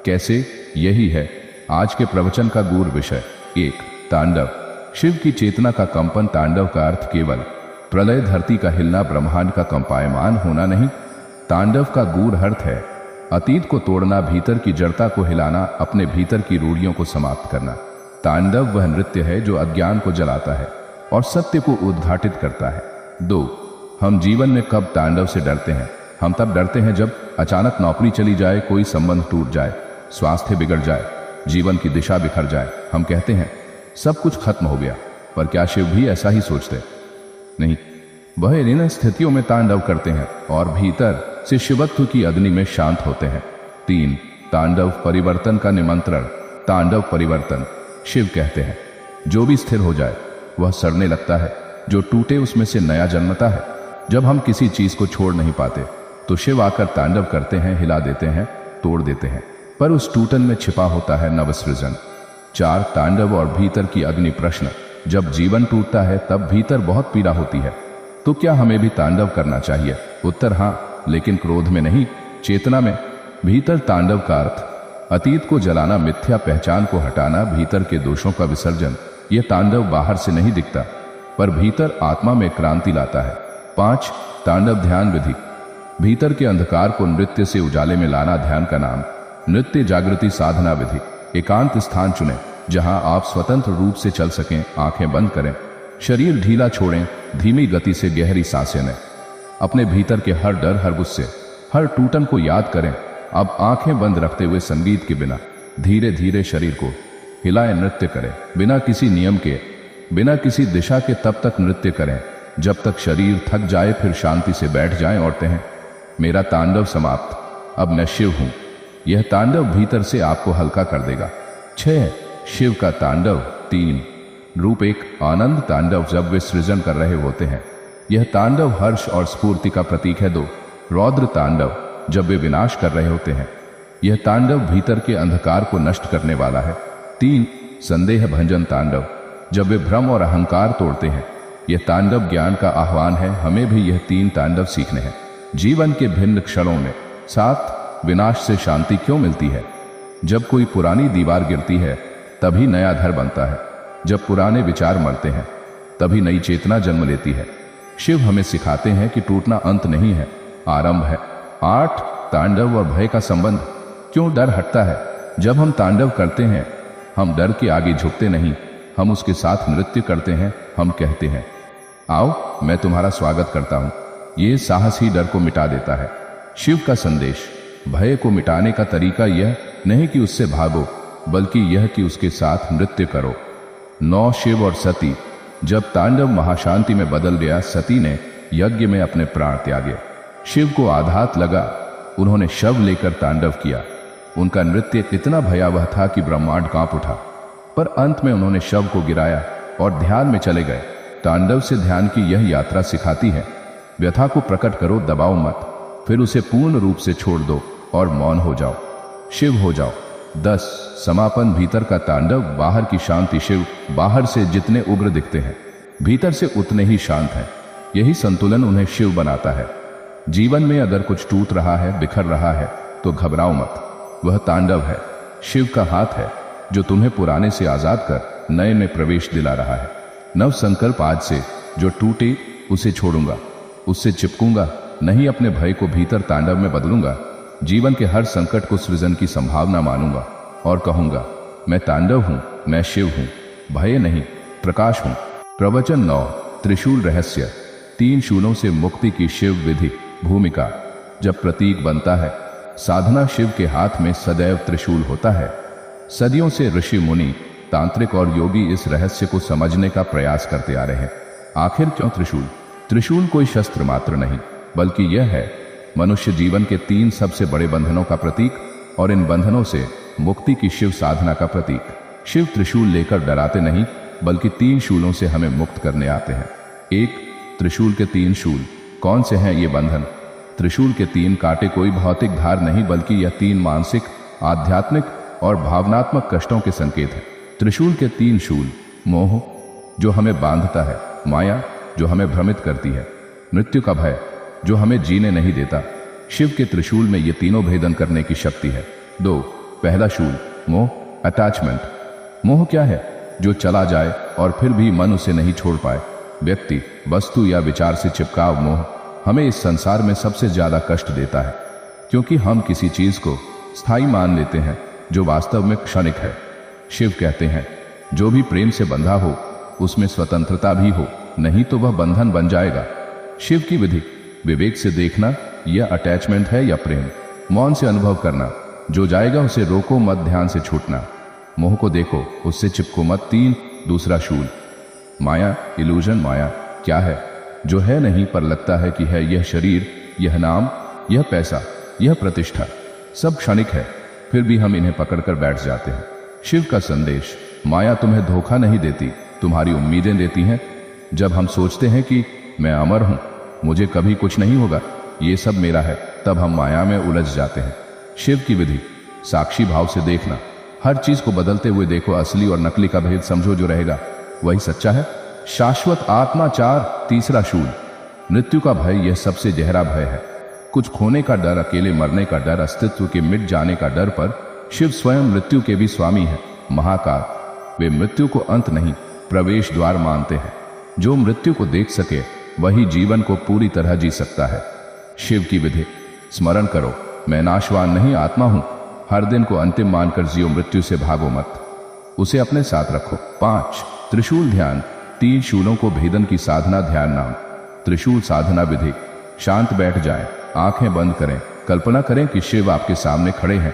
कैसे? यही है आज के प्रवचन का गूढ़ विषय। एक, तांडव। शिव की चेतना का कंपन। तांडव का अर्थ केवल प्रलय, धरती का हिलना, ब्रह्मांड का कंपायमान होना नहीं। तांडव का गूढ़ अर्थ है अतीत को तोड़ना, भीतर की जड़ता को हिलाना, अपने भीतर की रूढ़ियों को समाप्त करना। तांडव वह नृत्य है जो अज्ञान को जलाता है और सत्य को उद्घाटित करता है। 2, हम जीवन में कब तांडव से डरते हैं? हम तब डरते हैं जब अचानक नौकरी चली जाए, कोई संबंध टूट जाए, स्वास्थ्य बिगड़ जाए, जीवन की दिशा बिखर जाए। हम कहते हैं सब कुछ खत्म हो गया। पर क्या शिव भी ऐसा ही सोचते? नहीं, वह इन स्थितियों में तांडव करते हैं और भीतर से शिवत्व की अग्नि में शांत होते हैं। 3, तांडव परिवर्तन का निमंत्रण। तांडव परिवर्तन। शिव कहते हैं जो भी स्थिर हो जाए वह सड़ने लगता है, जो टूटे उसमें से नया जन्मता है। जब हम किसी चीज को छोड़ नहीं पाते तो शिव आकर तांडव करते हैं, हिला देते हैं, तोड़ देते हैं, पर उस टूटन में छिपा होता है नवसृजन। 4, तांडव और भीतर की अग्नि प्रश्न। जब जीवन टूटता है तब भीतर बहुत पीड़ा होती है, तो क्या हमें भी तांडव करना चाहिए? उत्तर हाँ, लेकिन क्रोध में नहीं, चेतना में। भीतर तांडव का अर्थ अतीत को जलाना, मिथ्या पहचान को हटाना, भीतर के दोषों का विसर्जन। यह तांडव बाहर से नहीं दिखता, पर भीतर आत्मा में क्रांति लाता है। 5, तांडव ध्यान विधि। भीतर के अंधकार को नृत्य से उजाले में लाना ध्यान का नाम। नृत्य जागृति साधना विधि। एकांत स्थान चुनें जहां आप स्वतंत्र रूप से चल सकें। आंखें बंद करें, शरीर ढीला छोड़ें, धीमी गति से गहरी सांसें लें। अपने भीतर के हर डर, हर गुस्से, हर टूटन को याद करें। अब आंखें बंद रखते हुए संगीत के बिना धीरे धीरे शरीर को हिलाएं, नृत्य करें, बिना किसी नियम के, बिना किसी दिशा के। तब तक नृत्य करें जब तक शरीर थक जाए, फिर शांति से बैठ जाएं और कहें मेरा तांडव समाप्त, अब मैं शिव हूं। यह तांडव भीतर से आपको हल्का कर देगा। 6, शिव का तांडव। 3, रूप। 1, आनंद तांडव। जब वे सृजन कर रहे होते हैं यह तांडव हर्ष और स्फूर्ति का प्रतीक है। 2, रौद्र तांडव। जब वे विनाश कर रहे होते हैं यह तांडव भीतर के अंधकार को नष्ट करने वाला है। 3, संदेह भंजन तांडव। जब वे भ्रम और अहंकार तोड़ते हैं यह तांडव ज्ञान का आह्वान है। हमें भी यह 3 तांडव सीखने हैं जीवन के भिन्न क्षणों में। 7, विनाश से शांति क्यों मिलती है? जब कोई पुरानी दीवार गिरती है तभी नया घर बनता है। जब पुराने विचार मरते हैं तभी नई चेतना जन्म लेती है। शिव हमें सिखाते हैं कि टूटना अंत नहीं है, आरंभ है। 8, तांडव और भय का संबंध। क्यों डर हटता है? जब हम तांडव करते हैं हम डर के आगे झुकते नहीं, हम उसके साथ नृत्य करते हैं। हम कहते हैं आओ मैं तुम्हारा स्वागत करता हूं। ये साहस ही डर को मिटा देता है। शिव का संदेश। भय को मिटाने का तरीका यह नहीं कि उससे भागो, बल्कि यह कि उसके साथ नृत्य करो। 9, शिव और सती। जब तांडव महाशांति में बदल गया, सती ने यज्ञ में अपने प्राण त्यागे। शिव को आघात लगा, उन्होंने शव लेकर तांडव किया। उनका नृत्य इतना भयावह था कि ब्रह्मांड कांप उठा, पर अंत में उन्होंने शव को गिराया और ध्यान में चले गए। तांडव से ध्यान की यह यात्रा सिखाती है व्यथा को प्रकट करो, दबाओ मत, फिर उसे पूर्ण रूप से छोड़ दो और मौन हो जाओ, शिव हो जाओ। 10, समापन। भीतर का तांडव, बाहर की शांति। शिव बाहर से जितने उग्र दिखते हैं भीतर से उतने ही शांत हैं। यही संतुलन उन्हें शिव बनाता है। जीवन में अगर कुछ टूट रहा है, बिखर रहा है, तो घबराओ मत, वह तांडव है। शिव का हाथ है जो तुम्हें पुराने से आजाद कर नए में प्रवेश दिला रहा है। नव संकल्प आज से, जो टूटे उसे छोड़ूंगा, उससे चिपकूंगा नहीं, अपने भय को भीतर तांडव में बदलूंगा। जीवन के हर संकट को सृजन की संभावना मानूंगा और कहूंगा मैं तांडव हूं, मैं शिव हूं, भय नहीं प्रकाश हूं। प्रवचन 9, त्रिशूल रहस्य। 3 शूलों से मुक्ति की शिव विधि। भूमिका। जब प्रतीक बनता है साधना, शिव के हाथ में सदैव त्रिशूल होता है। सदियों से ऋषि मुनि, तांत्रिक और योगी इस रहस्य को समझने का प्रयास करते आ रहे हैं। आखिर क्यों त्रिशूल? त्रिशूल कोई शस्त्र मात्र नहीं, बल्कि यह है मनुष्य जीवन के 3 सबसे बड़े बंधनों का प्रतीक, और इन बंधनों से मुक्ति की शिव साधना का प्रतीक। शिव त्रिशूल लेकर डराते नहीं, बल्कि 3 शूलों से हमें मुक्त करने आते हैं। 1, त्रिशूल के 3 शूल। कौन से हैं ये बंधन? त्रिशूल के 3 कांटे कोई भौतिक धार नहीं, बल्कि यह 3 मानसिक, आध्यात्मिक और भावनात्मक कष्टों के संकेत हैं। त्रिशूल के 3 शूल। मोह, जो हमें बांधता है। माया, जो हमें भ्रमित करती है। मृत्यु का भय, जो हमें जीने नहीं देता। शिव के त्रिशूल में ये तीनों भेदन करने की शक्ति है। 2, पहला शूल, मोह, अटैचमेंट। मोह क्या है? मोह एक जो चला जाए और फिर भी मन उसे नहीं छोड़ पाए। व्यक्ति, वस्तु या विचार से चिपकाव मोह हमें इस संसार में सबसे ज्यादा कष्ट देता है, क्योंकि हम किसी चीज को स्थायी मान लेते हैं जो वास्तव में क्षणिक है। शिव कहते हैं, जो भी प्रेम से बंधा हो उसमें स्वतंत्रता भी हो, नहीं तो वह बंधन बन जाएगा। शिव की विधि, विवेक से देखना यह अटैचमेंट है या प्रेम। मौन से अनुभव करना, जो जाएगा उसे रोको मत, ध्यान से छूटना। मोह को देखो, उससे चिपको मत। 3, दूसरा शूल। माया, इल्यूजन। माया क्या है? जो है नहीं पर लगता है कि है। यह शरीर, यह नाम, यह पैसा, यह प्रतिष्ठा सब क्षणिक है, फिर भी हम इन्हें पकड़कर बैठ जाते हैं। शिव का संदेश, माया तुम्हें धोखा नहीं देती, तुम्हारी उम्मीदें देती हैं। जब हम सोचते हैं कि मैं अमर हूं, मुझे कभी कुछ नहीं होगा, ये सब मेरा है, तब हम माया में उलझ जाते हैं। शिव की विधि, साक्षी भाव से देखना, हर चीज को बदलते हुए देखो, असली और नकली का भेद समझो, जो रहेगा वही सच्चा है। शाश्वत आत्मा। 4, तीसरा शूल। मृत्यु का भय, यह सबसे गहरा भय है। कुछ खोने का डर, अकेले मरने का डर, अस्तित्व के मिट जाने का डर। पर शिव स्वयं मृत्यु के भी स्वामी है, महाकाल। वे मृत्यु को अंत नहीं, प्रवेश द्वार मानते हैं। जो मृत्यु को देख सके वही जीवन को पूरी तरह जी सकता है। शिव की विधि, स्मरण करो, मैं नाशवान नहीं, आत्मा हूं। हर दिन को अंतिम मानकर जियो, मृत्यु से भागो मत, उसे अपने साथ रखो। 5, त्रिशूल ध्यान। 3 शूलों को भेदन की साधना, ध्यान नाम। त्रिशूल साधना विधि, शांत बैठ जाएं, आंखें बंद करें, कल्पना करें कि शिव आपके सामने खड़े हैं,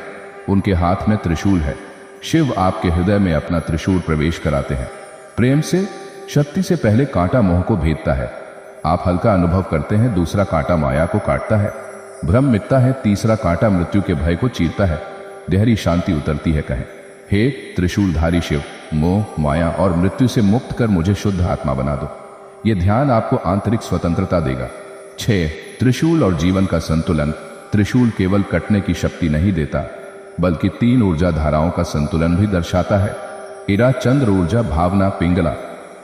उनके हाथ में त्रिशूल है। शिव आपके हृदय में अपना त्रिशूल प्रवेश कराते हैं। प्रेम से, शक्ति से पहले कांटा मोह को भेदता है। आप हल्का अनुभव करते हैं, दूसरा कांटा माया को काटता है, भ्रम मिटता है, तीसरा कांटा मृत्यु के भय को चीरता है, गहरी शांति उतरती है। कहें, हे त्रिशूलधारी शिव, मोह, माया और मृत्यु से मुक्त कर मुझे शुद्ध आत्मा बना दो। यह ध्यान आपको आंतरिक स्वतंत्रता देगा। 6, त्रिशूल और जीवन का संतुलन। त्रिशूल केवल कटने की शक्ति नहीं देता, बल्कि 3 ऊर्जा धाराओं का संतुलन भी दर्शाता है। इरा, चंद्र ऊर्जा, भावना, पिंगला,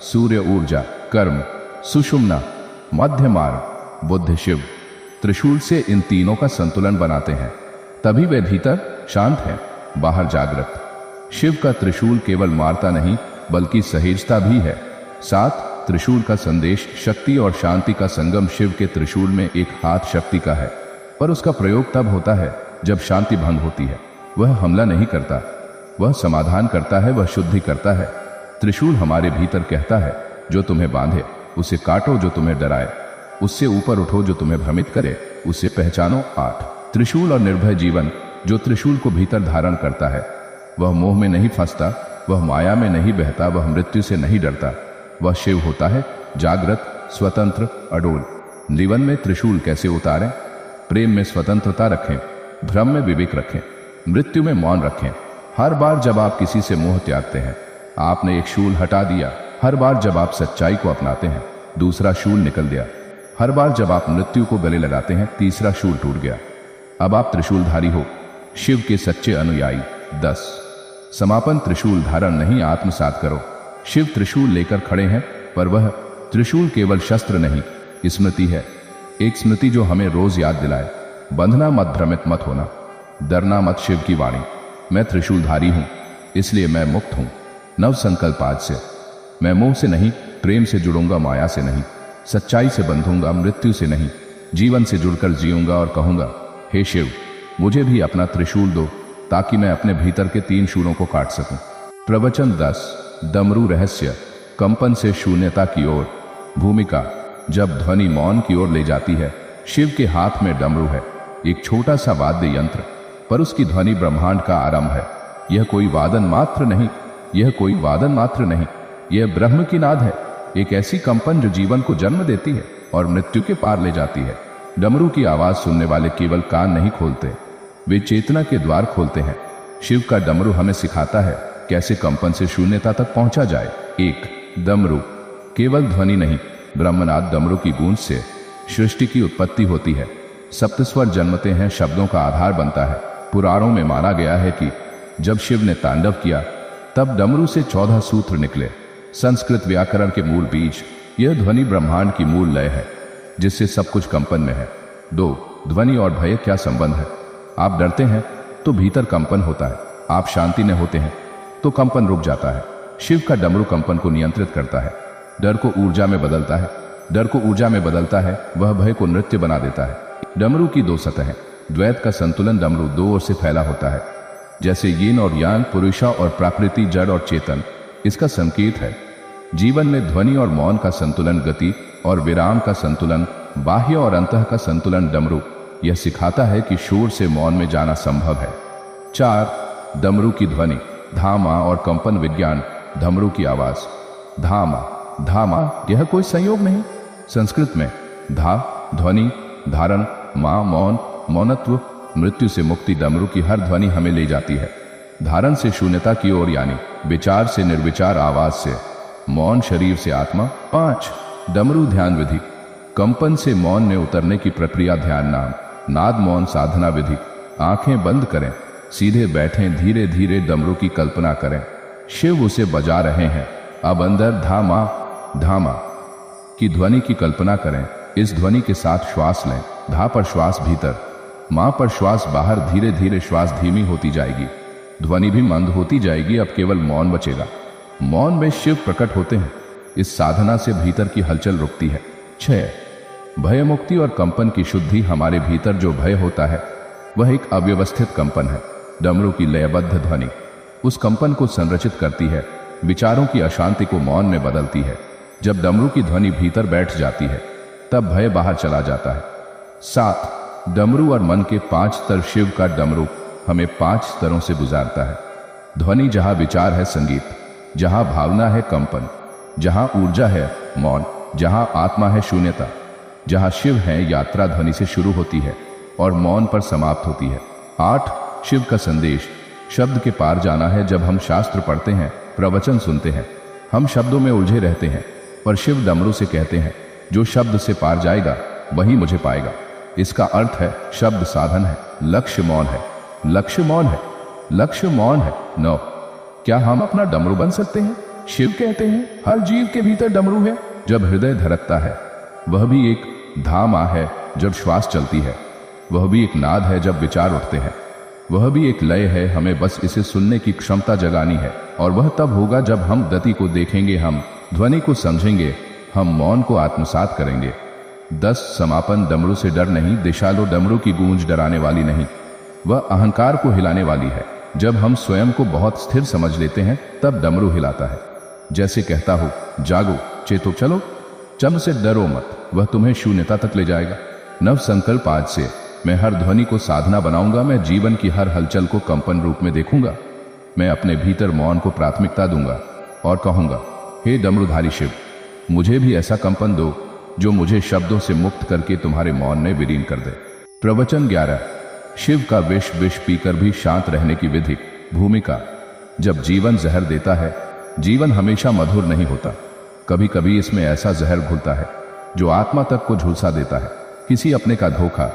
सूर्य ऊर्जा, कर्म, सुषुम्ना, मध्य मार्ग, बुद्ध। शिव त्रिशूल से इन तीनों का संतुलन बनाते हैं, तभी वे भीतर शांत हैं, बाहर जागृत। शिव का त्रिशूल केवल मारता नहीं, बल्कि सहेजता भी है। 7, त्रिशूल का संदेश, शक्ति और शांति का संगम। शिव के त्रिशूल में एक हाथ शक्ति का है, पर उसका प्रयोग तब होता है जब शांति भंग होती है। वह हमला नहीं करता, वह समाधान करता है, वह शुद्धि करता है। त्रिशूल हमारे भीतर कहता है, जो तुम्हें बांधे उसे काटो, जो तुम्हें डराए उससे ऊपर उठो, जो तुम्हें भ्रमित करे उसे पहचानो। 8, त्रिशूल और निर्भय जीवन। जो त्रिशूल को भीतर धारण करता है वह मोह में नहीं फंसता, वह माया में नहीं बहता, वह मृत्यु से नहीं डरता। वह शिव होता है, जागृत, स्वतंत्र, अडोल। जीवन में त्रिशूल कैसे उतारें? प्रेम में स्वतंत्रता रखें, भ्रम में विवेक रखें, मृत्यु में मौन रखें। हर बार जब आप किसी से मोह त्यागते हैं, आपने एक शूल हटा दिया। हर बार जब आप सच्चाई को अपनाते हैं, दूसरा शूल निकल गया। हर बार जब आप मृत्यु को गले लगाते हैं, तीसरा शूल टूट गया। अब आप त्रिशूलधारी हो, शिव के सच्चे अनुयायी। 10, समापन। त्रिशूल धारण नहीं, आत्मसात करो। शिव त्रिशूल लेकर खड़े हैं, पर वह त्रिशूल केवल शस्त्र नहीं, स्मृति है। एक स्मृति जो हमें रोज याद दिलाए, बंधना मत, भ्रमित मत होना, डरना मत। शिव की वाणी, मैं त्रिशूलधारी हूं, इसलिए मैं मुक्त हूं। नव संकल्प आज से, मैं मोह से नहीं, प्रेम से जुड़ूंगा, माया से नहीं, सच्चाई से बंधूंगा, मृत्यु से नहीं, जीवन से जुड़कर जीऊंगा और कहूंगा, हे शिव, मुझे भी अपना त्रिशूल दो, ताकि मैं अपने भीतर के 3 शूलों को काट सकूं। प्रवचन 10, डमरू रहस्य। कंपन से शून्यता की ओर। भूमिका, जब ध्वनि मौन की ओर ले जाती है। शिव के हाथ में डमरू है, एक छोटा सा वाद्य यंत्र, पर उसकी ध्वनि ब्रह्मांड का आरंभ है। यह कोई वादन मात्र नहीं, यह कोई वादन मात्र नहीं, यह ब्रह्म की नाद है, एक ऐसी कंपन जो जीवन को जन्म देती है और मृत्यु के पार ले जाती है। डमरू की आवाज सुनने वाले केवल कान नहीं खोलते, वे चेतना के द्वार खोलते हैं। शिव का डमरू हमें सिखाता है कैसे कंपन से शून्यता तक पहुंचा जाए। 1, डमरू केवल ध्वनि नहीं, ब्रह्मनाद। डमरू की गूंज से सृष्टि की उत्पत्ति होती है, सप्तस्वर जन्मते हैं, शब्दों का आधार बनता है। पुराणों में माना गया है कि जब शिव ने तांडव किया, तब डमरू से 14 सूत्र निकले, संस्कृत व्याकरण के मूल बीज। यह ध्वनि ब्रह्मांड की मूल लय है, जिससे सब कुछ कंपन में है। 2, ध्वनि और भय क्या संबंध है? आप डरते हैं तो भीतर कंपन होता है, आप शांति में होते हैं तो कंपन रुक जाता है। शिव का डमरू कंपन को नियंत्रित करता है, डर को ऊर्जा में बदलता है, डर को ऊर्जा में बदलता है, वह भय को नृत्य बना देता है। डमरू की दो सतहें, द्वैत का संतुलन, डमरू दो ओर से फैला होता है, जैसे यिन और यांग, पुरुषा और प्रकृति, जड़ और चेतन। इसका संकेत है जीवन में ध्वनि और मौन का संतुलन, गति और विराम का संतुलन, बाह्य और अंतः का संतुलन। डमरू यह सिखाता है कि शोर से मौन में जाना संभव है। 4 डमरू की ध्वनि, धामा और कंपन विज्ञान। डमरू की आवाज, धामा, धामा यह कोई संयोग नहीं। संस्कृत में धा ध्वनि, धारण, मां मौन, मौनत्व, मृत्यु से मुक्ति। डमरू की हर ध्वनि हमें ले जाती है धारण से शून्यता की ओर, यानी विचार से निर्विचार, आवाज से मौन, शरीर से आत्मा। 5 डमरू ध्यान विधि, कंपन से मौन में उतरने की प्रक्रिया, ध्यान नाम, नाद मौन साधना विधि। आंखें बंद करें, सीधे बैठें, धीरे धीरे डमरू की कल्पना करें, शिव उसे बजा रहे हैं। अब अंदर धामा, धामा की ध्वनि की कल्पना करें। इस ध्वनि के साथ श्वास लें, धा पर श्वास भीतर, मां पर श्वास बाहर। धीरे धीरे श्वास धीमी होती जाएगी, ध्वनि भी मंद होती जाएगी। अब केवल मौन बचेगा। मौन में शिव प्रकट होते हैं। इस साधना से भीतर की हलचल रुकती है। 6 भय मुक्ति और कंपन की शुद्धि। हमारे भीतर जो भय होता है वह एक अव्यवस्थित कंपन है। डमरू की लयबद्ध ध्वनि उस कंपन को संरचित करती है, विचारों की अशांति को मौन में बदलती है। जब डमरू की ध्वनि भीतर बैठ जाती है तब भय बाहर चला जाता है। 7 डमरू और मन के 5 स्तर। शिव का डमरू हमें 5 स्तरों से गुजारता है। ध्वनि जहां विचार है, संगीत जहां भावना है, कंपन जहां ऊर्जा है, मौन जहां आत्मा है, शून्यता जहां शिव है। यात्रा ध्वनि से शुरू होती है और मौन पर समाप्त होती है। 8 शिव का संदेश, शब्द के पार जाना है। जब हम शास्त्र पढ़ते हैं, प्रवचन सुनते हैं, हम शब्दों में उलझे रहते हैं, पर शिव डमरू से कहते हैं जो शब्द से पार जाएगा वही मुझे पाएगा। इसका अर्थ है शब्द साधन है, लक्ष्य मौन है, लक्ष्य मौन है, लक्ष्य मौन है। 9 क्या हम अपना डमरू बन सकते हैं? शिव कहते हैं हर जीव के भीतर डमरू है। जब हृदय धड़कता है वह भी एक धामा है, जब श्वास चलती है वह भी एक नाद है, जब विचार उठते हैं वह भी एक लय है। हमें बस इसे सुनने की क्षमता जगानी है, और वह तब होगा जब हम गति को देखेंगे, हम ध्वनि को समझेंगे, हम मौन को आत्मसात करेंगे। 10 समापन। डमरू से डर नहीं, दिशा लो। डमरू की गूंज डराने वाली नहीं, वह अहंकार को हिलाने वाली है। जब हम स्वयं को बहुत स्थिर समझ लेते हैं तब डमरू हिलाता है, जैसे कहता हो जागो, चेतो, चलो, चम से डरो मत, वह तुम्हें शून्यता तक ले जाएगा। नव संकल्प, आज से मैं हर ध्वनि को साधना बनाऊंगा। मैं जीवन की हर हलचल को कंपन रूप में देखूंगा। मैं अपने भीतर मौन को प्राथमिकता दूंगा और कहूंगा, हे डमरूधारी शिव, मुझे भी ऐसा कंपन दो जो मुझे शब्दों से मुक्त करके तुम्हारे मौन में विलीन कर दे। प्रवचन 11 शिव का विष, विष पीकर भी शांत रहने की विधि। भूमिका, जब जीवन जहर देता है, जीवन हमेशा मधुर नहीं होता। कभी कभी इसमें ऐसा जहर घुलता है जो आत्मा तक को झुलसा देता है। किसी अपने का धोखा,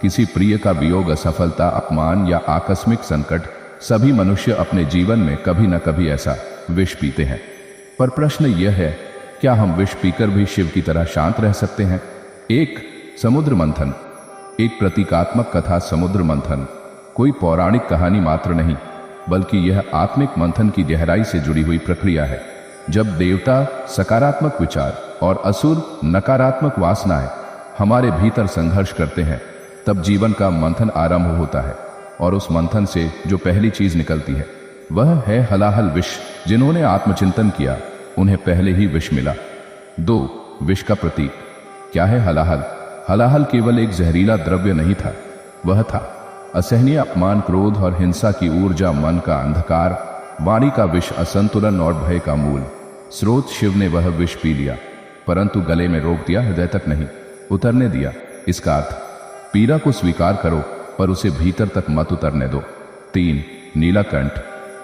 किसी प्रिय का वियोग, असफलता, अपमान या आकस्मिक संकट। सभी मनुष्य अपने जीवन में कभी न कभी ऐसा विष पीते हैं। पर प्रश्न यह है, क्या हम विष पीकर भी शिव की तरह शांत रह सकते हैं? 1 समुद्र मंथन। एक प्रतीकात्मक कथा। समुद्र मंथन कोई पौराणिक कहानी मात्र नहीं, बल्कि यह आत्मिक मंथन की गहराई से जुड़ी हुई प्रक्रिया है। जब देवता सकारात्मक विचार और असुर नकारात्मक वासनाएं हमारे भीतर संघर्ष करते हैं, तब जीवन का मंथन आरंभ होता है। और उस मंथन से जो पहली चीज निकलती है वह है हलाहल विष। जिन्होंने आत्मचिंतन किया उन्हें पहले ही विष मिला। 2 विष का प्रतीक क्या है? हलाहल। हलाहल केवल एक जहरीला द्रव्य नहीं था, वह था असहनीय अपमान, क्रोध और हिंसा की ऊर्जा, मन का अंधकार, वाणी का विष, असंतुलन और भय का मूल स्रोत। शिव ने वह विष पी लिया, परंतु गले में रोक दिया, हृदय तक नहीं उतरने दिया। इसका अर्थ, पीड़ा को स्वीकार करो पर उसे भीतर तक मत उतरने दो। 3 नीलकंठ।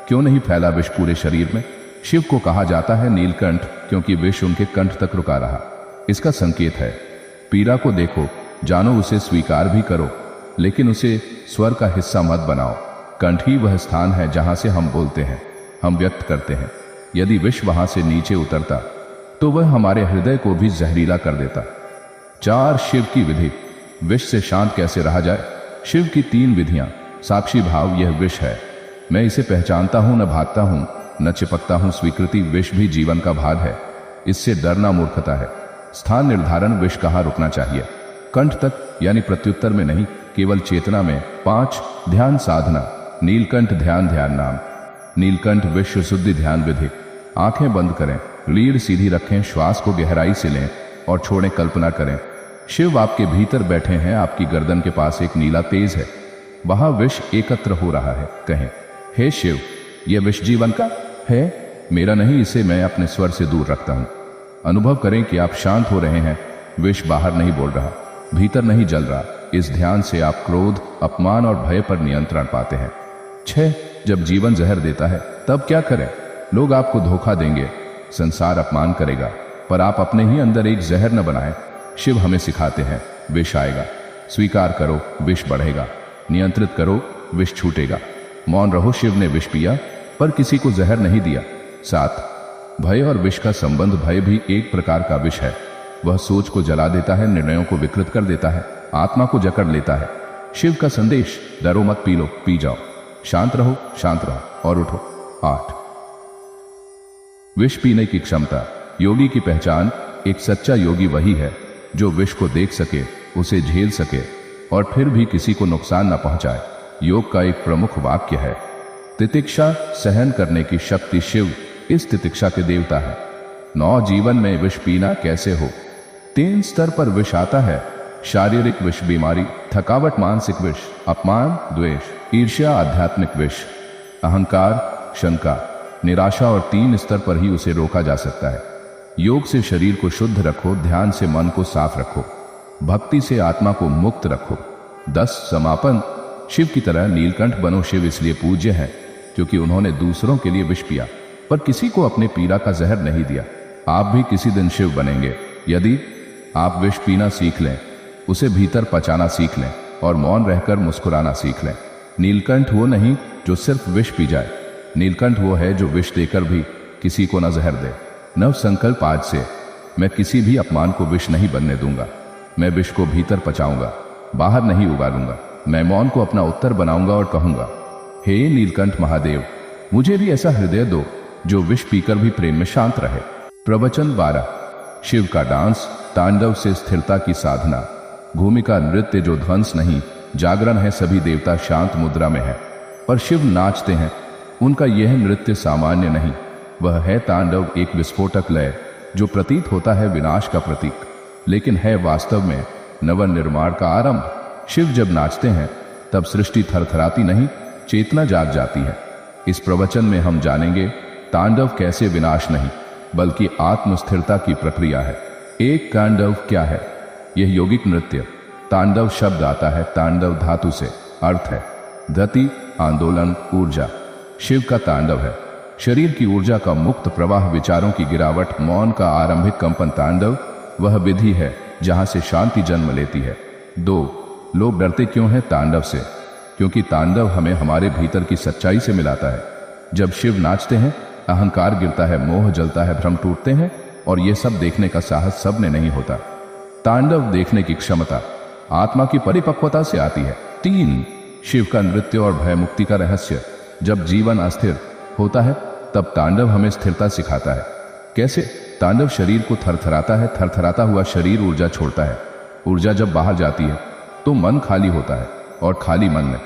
क्यों नहीं फैला विष पूरे शरीर में? शिव को कहा जाता है नीलकंठ क्योंकि विष उनके कंठ तक रुका रहा। इसका संकेत है, पीड़ा को देखो, जानो, उसे स्वीकार भी करो, लेकिन उसे स्वर का हिस्सा मत बनाओ। कंठ ही वह स्थान है जहां से हम बोलते हैं, हम व्यक्त करते हैं। यदि विष वहां से नीचे उतरता तो वह हमारे हृदय को भी जहरीला कर देता। 4 शिव की विधि। विष से शांत कैसे रहा जाए? शिव की 3 विधियां। साक्षी भाव, यह विष है, मैं इसे पहचानता हूं, न भागता हूं, न चिपकता हूं स्वीकृति। विष भी जीवन का भाग है, इससे डरना मूर्खता है। स्थान निर्धारण विष कहाँ रुकना चाहिए? कंठ तक, यानी प्रत्युत्तर में नहीं, केवल चेतना में। 5 ध्यान साधना। नीलकंठ ध्यान नाम। नीलकंठ विश्व शुद्धि ध्यान विधि। आंखें बंद करें, रीढ़ सीधी रखें, श्वास को गहराई से लें और छोड़ें। कल्पना करें शिव आपके भीतर बैठे हैं, आपकी गर्दन के पास एक नीला तेज है, वहां विष एकत्र हो रहा है। कहें, हे शिव, यह विष जीवन का है, मेरा नहीं, इसे मैं अपने स्वर से दूर रखता हूं। अनुभव करें कि आप शांत हो रहे हैं, विष बाहर नहीं बोल रहा, भीतर नहीं जल रहा। इस ध्यान से आप क्रोध, अपमान और भय पर नियंत्रण पाते हैं। 6 जब जीवन जहर देता है तब क्या करें? लोग आपको धोखा देंगे, संसार अपमान करेगा, पर आप अपने ही अंदर एक जहर न बनाएं। शिव हमें सिखाते हैं, विष आएगा, स्वीकार करो, विष बढ़ेगा, नियंत्रित करो, विष छूटेगा। मौन रहो, शिव ने विष पिया पर किसी को जहर नहीं दिया। 7 भय और विष का संबंध। भय भी एक प्रकार का विष है, वह सोच को जला देता है, निर्णयों को विकृत कर देता है, आत्मा को जकड़ लेता है। शिव का संदेश, डरो मत, पी लो, पी जाओ, शांत रहो और उठो। 8 विष पीने की क्षमता। योगी की पहचान। एक सच्चा योगी वही है जो विष को देख सके, उसे झेल सके और फिर भी किसी को नुकसान न पहुंचाए। योग का एक प्रमुख वाक्य है, तितिक्षा, सहन करने की शक्ति। शिव इस तितिक्षा के देवता है। 9 जीवन में विष पीना कैसे हो? 3 स्तर पर विष आता है। शारीरिक विष, बीमारी, थकावट, मानसिक विष, अपमान, द्वेष, ईर्ष्या, आध्यात्मिक विष, अहंकार, शंका, निराशा, और 3 स्तर पर ही उसे रोका जा सकता है। योग से शरीर को शुद्ध रखो, ध्यान से मन को साफ रखो, भक्ति से आत्मा को मुक्त रखो। 10 समापन। शिव की तरह नीलकंठ बनो। शिव इसलिए पूज्य है क्योंकि उन्होंने दूसरों के लिए विष पिया पर किसी को अपने पीड़ा का जहर नहीं दिया। आप भी किसी दिन शिव बनेंगे यदि आप विष पीना सीख लें, उसे भीतर पचाना सीख लें और मौन रहकर मुस्कुराना सीख लें। नीलकंठ वो नहीं जो सिर्फ विष पी जाए, नीलकंठ वो है जो विष देकर भी किसी को न जहर दे। नव संकल्प आज से, मैं किसी भी अपमान को विष नहीं बनने दूंगा। मैं विष को भीतर पचाऊंगा, बाहर नहीं उगालूंगा। मैं मौन को अपना उत्तर बनाऊंगा और कहूंगा, हे नीलकंठ महादेव, मुझे भी ऐसा हृदय दो जो विष पीकर भी प्रेम में शांत रहे। प्रवचन 12। शिव का डांस। तांडव से स्थिरता की साधना। भूमिका नृत्य जो ध्वंस नहीं, जागरण है। सभी देवता शांत मुद्रा में है पर शिव नाचते हैं। उनका यह नृत्य सामान्य नहीं, वह है तांडव, एक विस्फोटक लय जो प्रतीत होता है विनाश का प्रतीक, लेकिन है वास्तव में नवनिर्माण का आरंभ। शिव जब नाचते हैं तब सृष्टि थरथराती नहीं, चेतना जाग जाती है। इस प्रवचन में हम जानेंगे तांडव कैसे विनाश नहीं बल्कि आत्मस्थिरता की प्रक्रिया है। एक तांडव क्या है? यह यौगिक नृत्य। तांडव शब्द आता है तांडव धातु से, अर्थ है गति, आंदोलन, ऊर्जा। शिव का तांडव है शरीर की ऊर्जा का मुक्त प्रवाह, विचारों की गिरावट, मौन का आरंभिक कंपन। तांडव वह विधि है जहां से शांति जन्म लेती है। 2 लोग डरते क्यों हैं तांडव से? क्योंकि तांडव हमें हमारे भीतर की सच्चाई से मिलाता है। जब शिव नाचते हैं अहंकार गिरता है, मोह जलता है, भ्रम टूटते हैं और यह सब देखने का साहस सब ने नहीं होता। तांडव देखने की क्षमता आत्मा की परिपक्वता से आती है। 3 शिव का नृत्य और भय मुक्ति का रहस्य। जब जीवन अस्थिर होता है तब तांडव हमें स्थिरता सिखाता है। कैसे? तांडव शरीर को थरथराता है, थरथराता हुआ शरीर ऊर्जा छोड़ता है। ऊर्जा जब बाहर जाती है तो मन खाली होता है और खाली मन में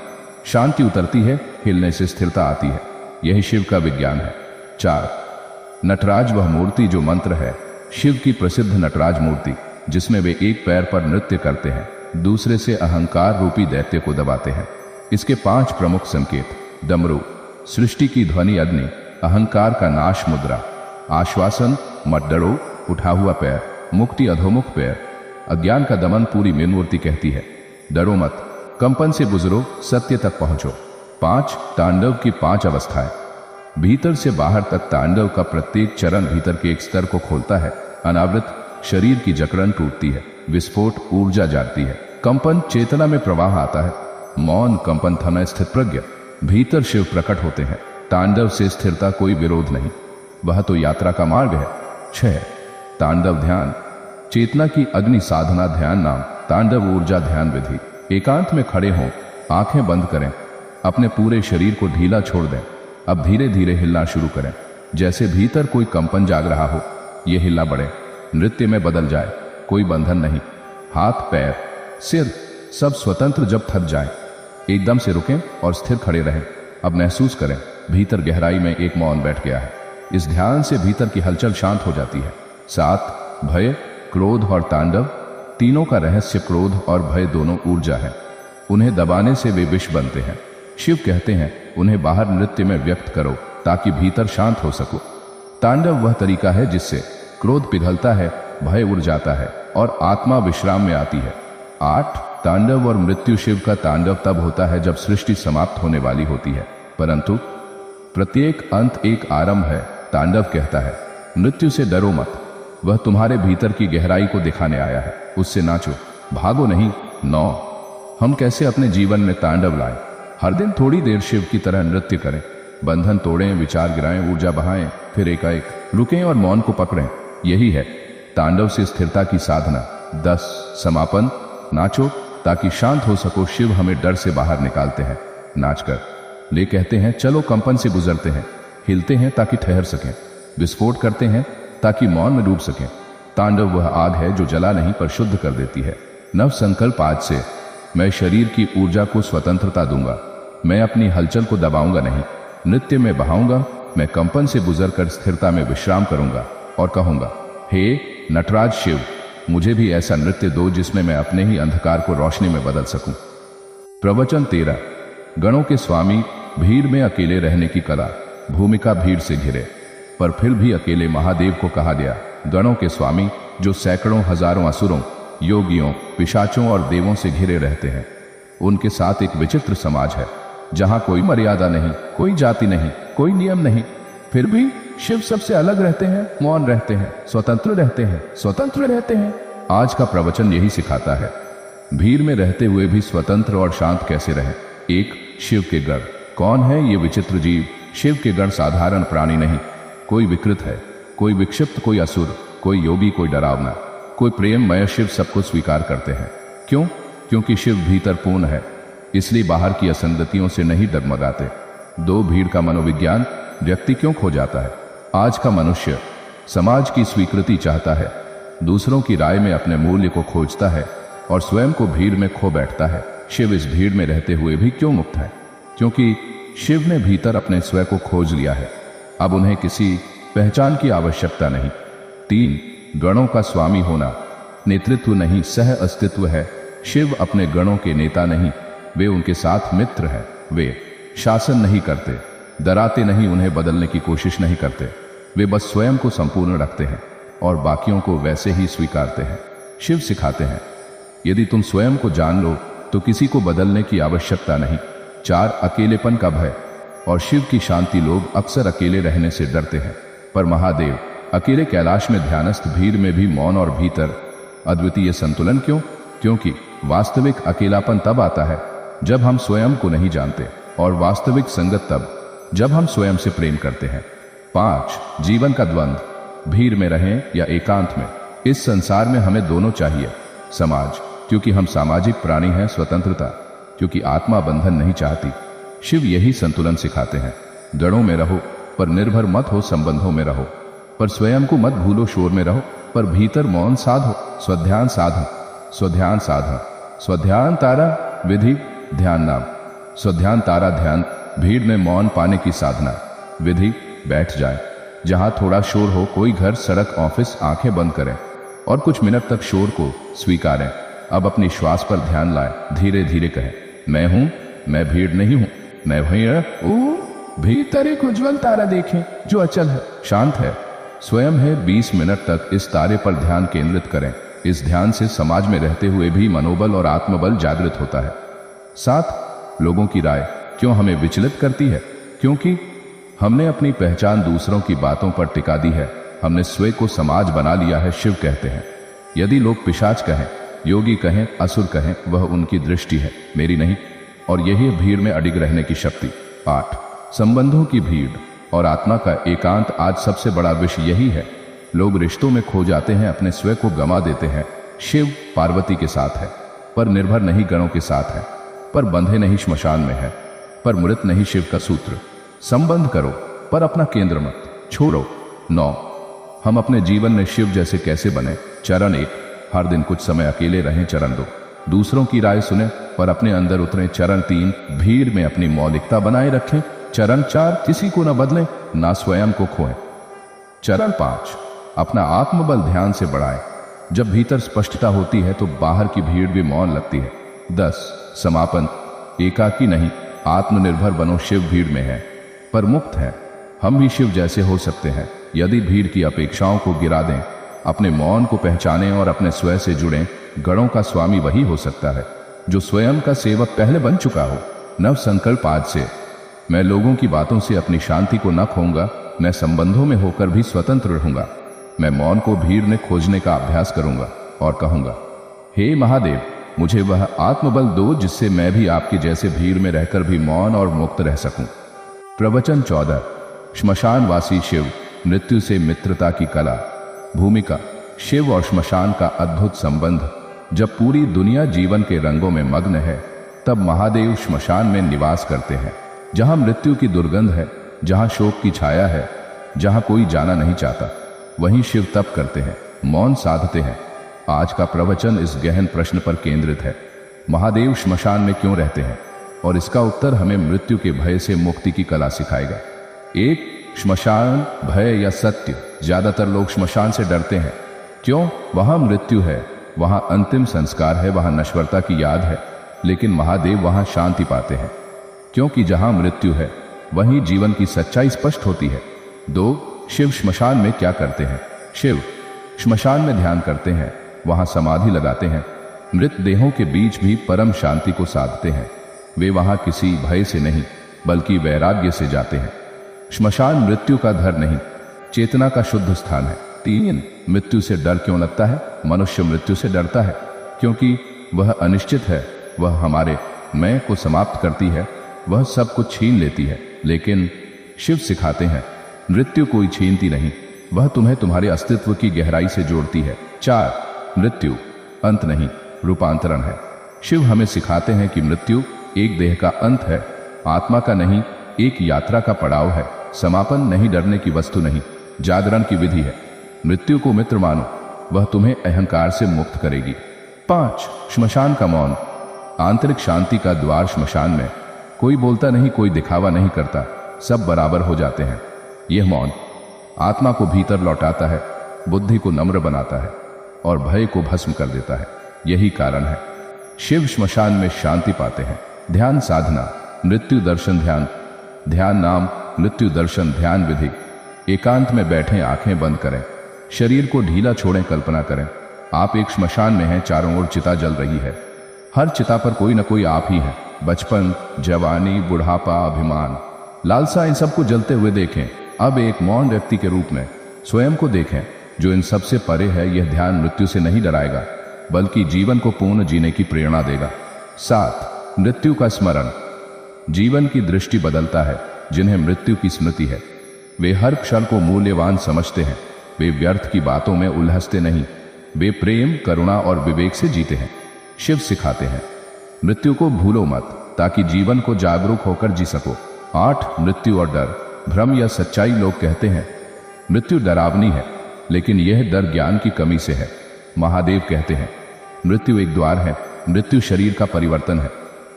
शांति उतरती है, हिलने से स्थिरता आती है। यही शिव का विज्ञान है। 4 नटराज वह मूर्ति जो मंत्र है। शिव की प्रसिद्ध नटराज मूर्ति जिसमें वे एक पैर पर नृत्य करते हैं, दूसरे से अहंकार रूपी दैत्य को दबाते हैं। इसके 5 प्रमुख संकेत। डमरू, सृष्टि की ध्वनि, अग्नि, अहंकार का नाश मुद्रा, आश्वासन, मत डरो, उठा हुआ पैर, मुक्ति, अधोमुख पैर, अज्ञान का दमन, पूरी मूर्ति कहती है डरो मत, कंपन से गुजरो, सत्य तक पहुंचो। 5 तांडव की 5 अवस्थाएं। भीतर से बाहर तक तांडव का प्रत्येक चरण भीतर के एक स्तर को खोलता है। अनावृत, शरीर की जकड़न टूटती है। विस्फोट, ऊर्जा जागती है। कंपन, चेतना में प्रवाह आता है। मौन, कंपन, थम, स्थित प्रज्ञ, भीतर शिव प्रकट होते हैं। तांडव से स्थिरता कोई विरोध नहीं, वह तो यात्रा का मार्ग है। 6 तांडव ध्यान। चेतना की अग्नि साधना ध्यान नाम। तांडव ऊर्जा ध्यान विधि। एकांत में खड़े हों, आंखें बंद करें, अपने पूरे शरीर को ढीला छोड़ दें। अब धीरे धीरे हिलना शुरू करें। जैसे भीतर कोई कंपन जाग रहा हो, ये हिला बढ़े, नृत्य में बदल जाए, कोई बंधन नहीं। हाथ पैर सिर सब स्वतंत्र जब थक जाए, एकदम से रुकें और स्थिर खड़े रहें। अब महसूस करें भीतर गहराई में एक मौन बैठ गया है। इस ध्यान से भीतर की हलचल शांत हो जाती है। 7 भय, क्रोध और तांडव, तीनों का रहस्य क्रोध और भय दोनों ऊर्जा है। उन्हें दबाने से वे विष बनते हैं। शिव कहते हैं उन्हें बाहर नृत्य में व्यक्त करो ताकि भीतर शांत हो सको। तांडव वह तरीका है जिससे क्रोध पिघलता है, भय उड़ जाता है और आत्मा विश्राम में आती है। 8 तांडव और मृत्यु। शिव का तांडव तब होता है जब सृष्टि समाप्त होने वाली होती है, परंतु प्रत्येक अंत एक आरंभ है। तांडव कहता है मृत्यु से डरो मत, वह तुम्हारे भीतर की गहराई को दिखाने आया है, उससे नाचो, भागो नहीं। 9 हम कैसे अपने जीवन में तांडव लाएं? हर दिन थोड़ी देर शिव की तरह नृत्य करें, बंधन तोड़ें, विचार गिराएं, ऊर्जा बहाएं, फिर एकाएक रुकें और मौन को पकड़ें। यही है तांडव से स्थिरता की साधना। 10 समापन। नाचो ताकि शांत हो सको। शिव हमें डर से बाहर निकालते हैं नाचकर। ले कहते हैं चलो कंपन से गुजरते हैं, हिलते हैं ताकि ठहर सकें, विस्फोट करते हैं ताकि मौन में डूब सकें। तांडव वह आग है जो जला नहीं पर शुद्ध कर देती है। नव संकल्प आज से, मैं शरीर की ऊर्जा को स्वतंत्रता दूंगा, मैं अपनी हलचल को दबाऊंगा नहीं, नृत्य में बहाऊंगा, मैं कंपन से गुजरकर स्थिरता में विश्राम करूंगा और कहूंगा हे नटराज शिव, मुझे भी ऐसा नृत्य दो जिसमें मैं अपने ही अंधकार को रोशनी में बदल सकूं। प्रवचन 13 गणों के स्वामी। भीड़ में अकेले रहने की कला। भूमिका भीड़ से घिरे पर फिर भी अकेले महादेव को कहा गया गणों के स्वामी, जो सैकड़ों हजारों असुरों, योगियों, पिशाचों और देवों से घिरे रहते हैं। उनके साथ एक विचित्र समाज है जहां कोई मर्यादा नहीं, कोई जाति नहीं, कोई नियम नहीं। फिर भी शिव सबसे अलग रहते हैं, मौन रहते हैं, स्वतंत्र रहते हैं, स्वतंत्र रहते हैं। आज का प्रवचन यही सिखाता है, भीड़ में रहते हुए भी स्वतंत्र और शांत कैसे रहें। 1 शिव के गण। कौन है ये विचित्र जीव? शिव के गण साधारण प्राणी नहीं, कोई विकृत है, कोई विक्षिप्त, कोई असुर, कोई योगी, कोई डरावना, कोई प्रेममय। शिव सबको स्वीकार करते हैं। क्यों? क्योंकि शिव भीतर पूर्ण है, इसलिए बाहर की असंगतियों से नहीं डगमगाते। 2 भीड़ का मनोविज्ञान। व्यक्ति क्यों खो जाता है? आज का मनुष्य समाज की स्वीकृति चाहता है, दूसरों की राय में अपने मूल्य को खोजता है और स्वयं को भीड़ में खो बैठता है। शिव इस भीड़ में रहते हुए भी क्यों मुक्त है? क्योंकि शिव ने भीतर अपने स्वयं को खोज लिया है। अब उन्हें किसी पहचान की आवश्यकता नहीं। 3 गणों का स्वामी होना। नेतृत्व नहीं, सह अस्तित्व है। शिव अपने गणों के नेता नहीं, वे उनके साथ मित्र हैं। वे शासन नहीं करते, डराते नहीं, उन्हें बदलने की कोशिश नहीं करते। वे बस स्वयं को संपूर्ण रखते हैं और बाकियों को वैसे ही स्वीकारते हैं। शिव सिखाते हैं यदि तुम स्वयं को जान लो तो किसी को बदलने की आवश्यकता नहीं। 4 अकेलेपन का भय और शिव की शांति। लोग अक्सर अकेले रहने से डरते हैं, पर महादेव अकेले कैलाश में ध्यानस्थ, भीड़ में भी मौन और भीतर अद्वितीय संतुलन। क्यों? क्योंकि वास्तविक अकेलापन तब आता है जब हम स्वयं को नहीं जानते, और वास्तविक संगत तब जब हम स्वयं से प्रेम करते हैं। 5 जीवन का द्वंद्व। भीड़ में रहें या एकांत में, इस संसार में हमें दोनों चाहिए। समाज, क्योंकि हम सामाजिक प्राणी हैं। स्वतंत्रता, क्योंकि आत्मा बंधन नहीं चाहती। शिव यही संतुलन सिखाते हैं। गणों में रहो पर निर्भर मत हो, संबंधों में रहो पर स्वयं को मत भूलो, शोर में रहो पर भीतर मौन साधो। स्वध्यान साधन, स्वध्यान साधन, स्वध्यान तारा विधि ध्यान नाम। स्वध्यान तारा ध्यान, भीड़ में मौन पाने की साधना। विधि, बैठ जाए जहां थोड़ा शोर हो, कोई घर, सड़क, ऑफिस, आंखें बंद करें और कुछ मिनट तक शोर को स्वीकारें। अब अपनी श्वास पर ध्यान लाएं, धीरे धीरे कहें मैं हूं, मैं भीड़ नहीं हूं, मैं वहीं। भीतर एक उज्जवल तारा देखें जो अचल है, शांत है, स्वयं है। 20 मिनट तक इस तारे पर ध्यान केंद्रित करें। इस ध्यान से समाज में रहते हुए भी मनोबल और आत्मबल जागृत होता है। 7 लोगों की राय क्यों हमें विचलित करती है? क्योंकि हमने अपनी पहचान दूसरों की बातों पर टिका दी है। हमने स्वयं को समाज बना लिया है। शिव कहते हैं यदि लोग पिशाच कहें, योगी कहें, असुर कहें, वह उनकी दृष्टि है, मेरी नहीं। और यही भीड़ में अडिग रहने की शक्ति। 8 संबंधों की भीड़ और आत्मा का एकांत। आज सबसे बड़ा विषय यही है। लोग रिश्तों में खो जाते हैं, अपने स्वयं को गंवा देते हैं। शिव पार्वती के साथ है पर निर्भर नहीं, गणों के साथ है पर बंधे नहीं, श्मशान में है पर मृत नहीं। शिव का सूत्र, संबंध करो पर अपना केंद्र मत। छोड़ो। 9 हम अपने जीवन में शिव जैसे कैसे बने। चरण 1 हर दिन कुछ समय अकेले रहें। चरण 2 दूसरों की राय सुने पर अपने अंदर उतरें। चरण 3 भीड़ में अपनी मौलिकता बनाए रखें। चरण 4 किसी को न बदलें ना स्वयं को खोएं। चरण 5 अपना आत्मबल ध्यान से बढ़ाएं। जब भीतर स्पष्टता होती है तो बाहर की भीड़ भी मौन लगती है। 10 समापन एकाकी नहीं आत्मनिर्भर बनो। शिव भीड़ में है पर मुक्त है। हम भी शिव जैसे हो सकते हैं यदि भीड़ की अपेक्षाओं को गिरा दें, अपने मौन को पहचानें और अपने स्वयं से जुड़ें। गणों का स्वामी वही हो सकता है जो स्वयं का सेवक पहले बन चुका हो। नव संकल्प आज से मैं लोगों की बातों से अपनी शांति को न खोऊंगा। मैं संबंधों में होकर भी स्वतंत्र रहूंगा। मैं मौन को भीड़ में खोजने का अभ्यास करूंगा और कहूंगा, हे महादेव मुझे वह आत्मबल दो जिससे मैं भी आपके जैसे भीड़ में रहकर भी मौन और मुक्त रह सकूं। प्रवचन 14 श्मशानवासी शिव मृत्यु से मित्रता की कला। भूमिका शिव और श्मशान का अद्भुत संबंध। जब पूरी दुनिया जीवन के रंगों में मग्न है तब महादेव श्मशान में निवास करते हैं, जहां मृत्यु की दुर्गंध है, जहां शोक की छाया है, जहां कोई जाना नहीं चाहता। वहीं शिव तप करते हैं, मौन साधते हैं। आज का प्रवचन इस गहन प्रश्न पर केंद्रित है, महादेव श्मशान में क्यों रहते हैं, और इसका उत्तर हमें मृत्यु के भय से मुक्ति की कला सिखाएगा। 1 श्मशान भय या सत्य। ज्यादातर लोग श्मशान से डरते हैं। क्यों? वहां मृत्यु है, वहां अंतिम संस्कार है, वहां नश्वरता की याद है। लेकिन महादेव वहां शांति पाते हैं, क्योंकि जहां मृत्यु है वहीं जीवन की सच्चाई स्पष्ट होती है। 2 शिव श्मशान में क्या करते हैं? शिव श्मशान में ध्यान करते हैं, वहां समाधि लगाते हैं। मृत देहों के बीच भी परम शांति को साधते हैं। वे वहां किसी भय से नहीं बल्कि वैराग्य से जाते हैं। श्मशान मृत्यु का घर नहीं, चेतना का शुद्ध स्थान है। 3 मृत्यु से डर क्यों लगता है? मनुष्य मृत्यु से डरता है क्योंकि वह अनिश्चित है, वह हमारे मैं को समाप्त करती है, वह सब कुछ छीन लेती है। लेकिन शिव सिखाते हैं मृत्यु कोई छीनती नहीं, वह तुम्हें तुम्हारे अस्तित्व की गहराई से जोड़ती है। 4 मृत्यु अंत नहीं, रूपांतरण है। शिव हमें सिखाते हैं कि मृत्यु एक देह का अंत है, आत्मा का नहीं, एक यात्रा का पड़ाव है। समापन नहीं, डरने की वस्तु नहीं, जागरण की विधि है। मृत्यु को मित्र मानो, वह तुम्हें अहंकार से मुक्त करेगी। 5 श्मशान का मौन। आंतरिक शांति का द्वार श्मशान में। कोई बोलता नहीं, कोई दिखावा नहीं करता, सब बराबर हो जाते हैं। यह मौन आत्मा को भीतर लौटाता है, बुद्धि को नम्र बनाता है और भय को भस्म कर देता है। यही कारण है शिव श्मशान में शांति पाते हैं। ध्यान साधना। मृत्यु दर्शन ध्यान। ध्यान नाम मृत्यु दर्शन ध्यान विधि। एकांत में बैठें, आंखें बंद करें, शरीर को ढीला छोड़ें, कल्पना करें आप एक श्मशान में हैं, चारों ओर चिता जल रही है। हर चिता पर कोई न कोई आप ही है। बचपन, जवानी, बुढ़ापा, अभिमान, लालसा, इन सबको जलते हुए देखें। अब एक मौन व्यक्ति के रूप में स्वयं को देखें जो इन सबसे परे है। यह ध्यान मृत्यु से नहीं डराएगा बल्कि जीवन को पूर्ण जीने की प्रेरणा देगा। 7 मृत्यु का स्मरण। जीवन की दृष्टि बदलता है जिन्हें मृत्यु की स्मृति है। वे हर क्षण को मूल्यवान समझते हैं। वे व्यर्थ की बातों में उलझते नहीं, वे प्रेम, करुणा और विवेक से जीते हैं। शिव सिखाते हैं मृत्यु को भूलो मत ताकि जीवन को जागरूक होकर जी सको। 8 मृत्यु और डर, भ्रम या सच्चाई। लोग कहते हैं मृत्यु डरावनी है, लेकिन यह डर ज्ञान की कमी से है। महादेव कहते हैं मृत्यु एक द्वार है, मृत्यु शरीर का परिवर्तन है,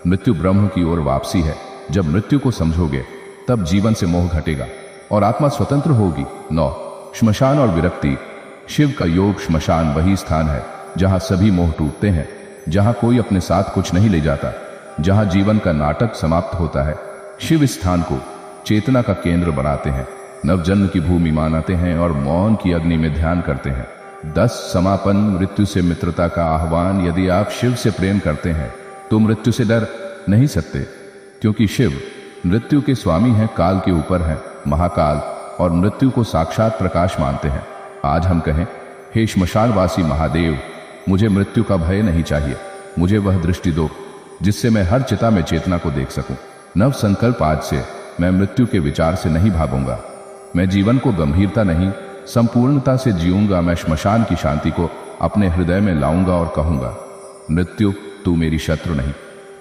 मृत्यु ब्रह्म की ओर वापसी है। जब मृत्यु को समझोगे तब जीवन से मोह घटेगा और आत्मा स्वतंत्र होगी। 9 श्मशान और विरक्ति। शिव का योग श्मशान वही स्थान है जहां सभी मोह टूटते हैं, जहां कोई अपने साथ कुछ नहीं ले जाता, जहां जीवन का नाटक समाप्त होता है। शिव इस स्थान को चेतना का केंद्र बनाते हैं, नवजन्म की भूमि मानते हैं और मौन की अग्नि में ध्यान करते हैं। 10 समापन मृत्यु से मित्रता का आह्वान। यदि आप शिव से प्रेम करते हैं तो मृत्यु से डर नहीं सकते, क्योंकि शिव मृत्यु के स्वामी हैं, काल के ऊपर हैं, महाकाल, और मृत्यु को साक्षात प्रकाश मानते हैं। आज हम कहें, हे श्मशानवासी महादेव, मुझे मृत्यु का भय नहीं चाहिए, मुझे वह दृष्टि दो जिससे मैं हर चिता में चेतना को देख सकूं। नव संकल्प आज से मैं मृत्यु के विचार से नहीं भागूंगा, मैं जीवन को गंभीरता नहीं संपूर्णता से जीऊंगा। मैं श्मशान की शांति को अपने हृदय में लाऊंगा और कहूंगा, मृत्यु तू मेरी शत्रु नहीं,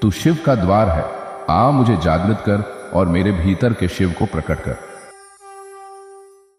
तू शिव का द्वार है, आ मुझे जागृत कर और मेरे भीतर के शिव को प्रकट कर।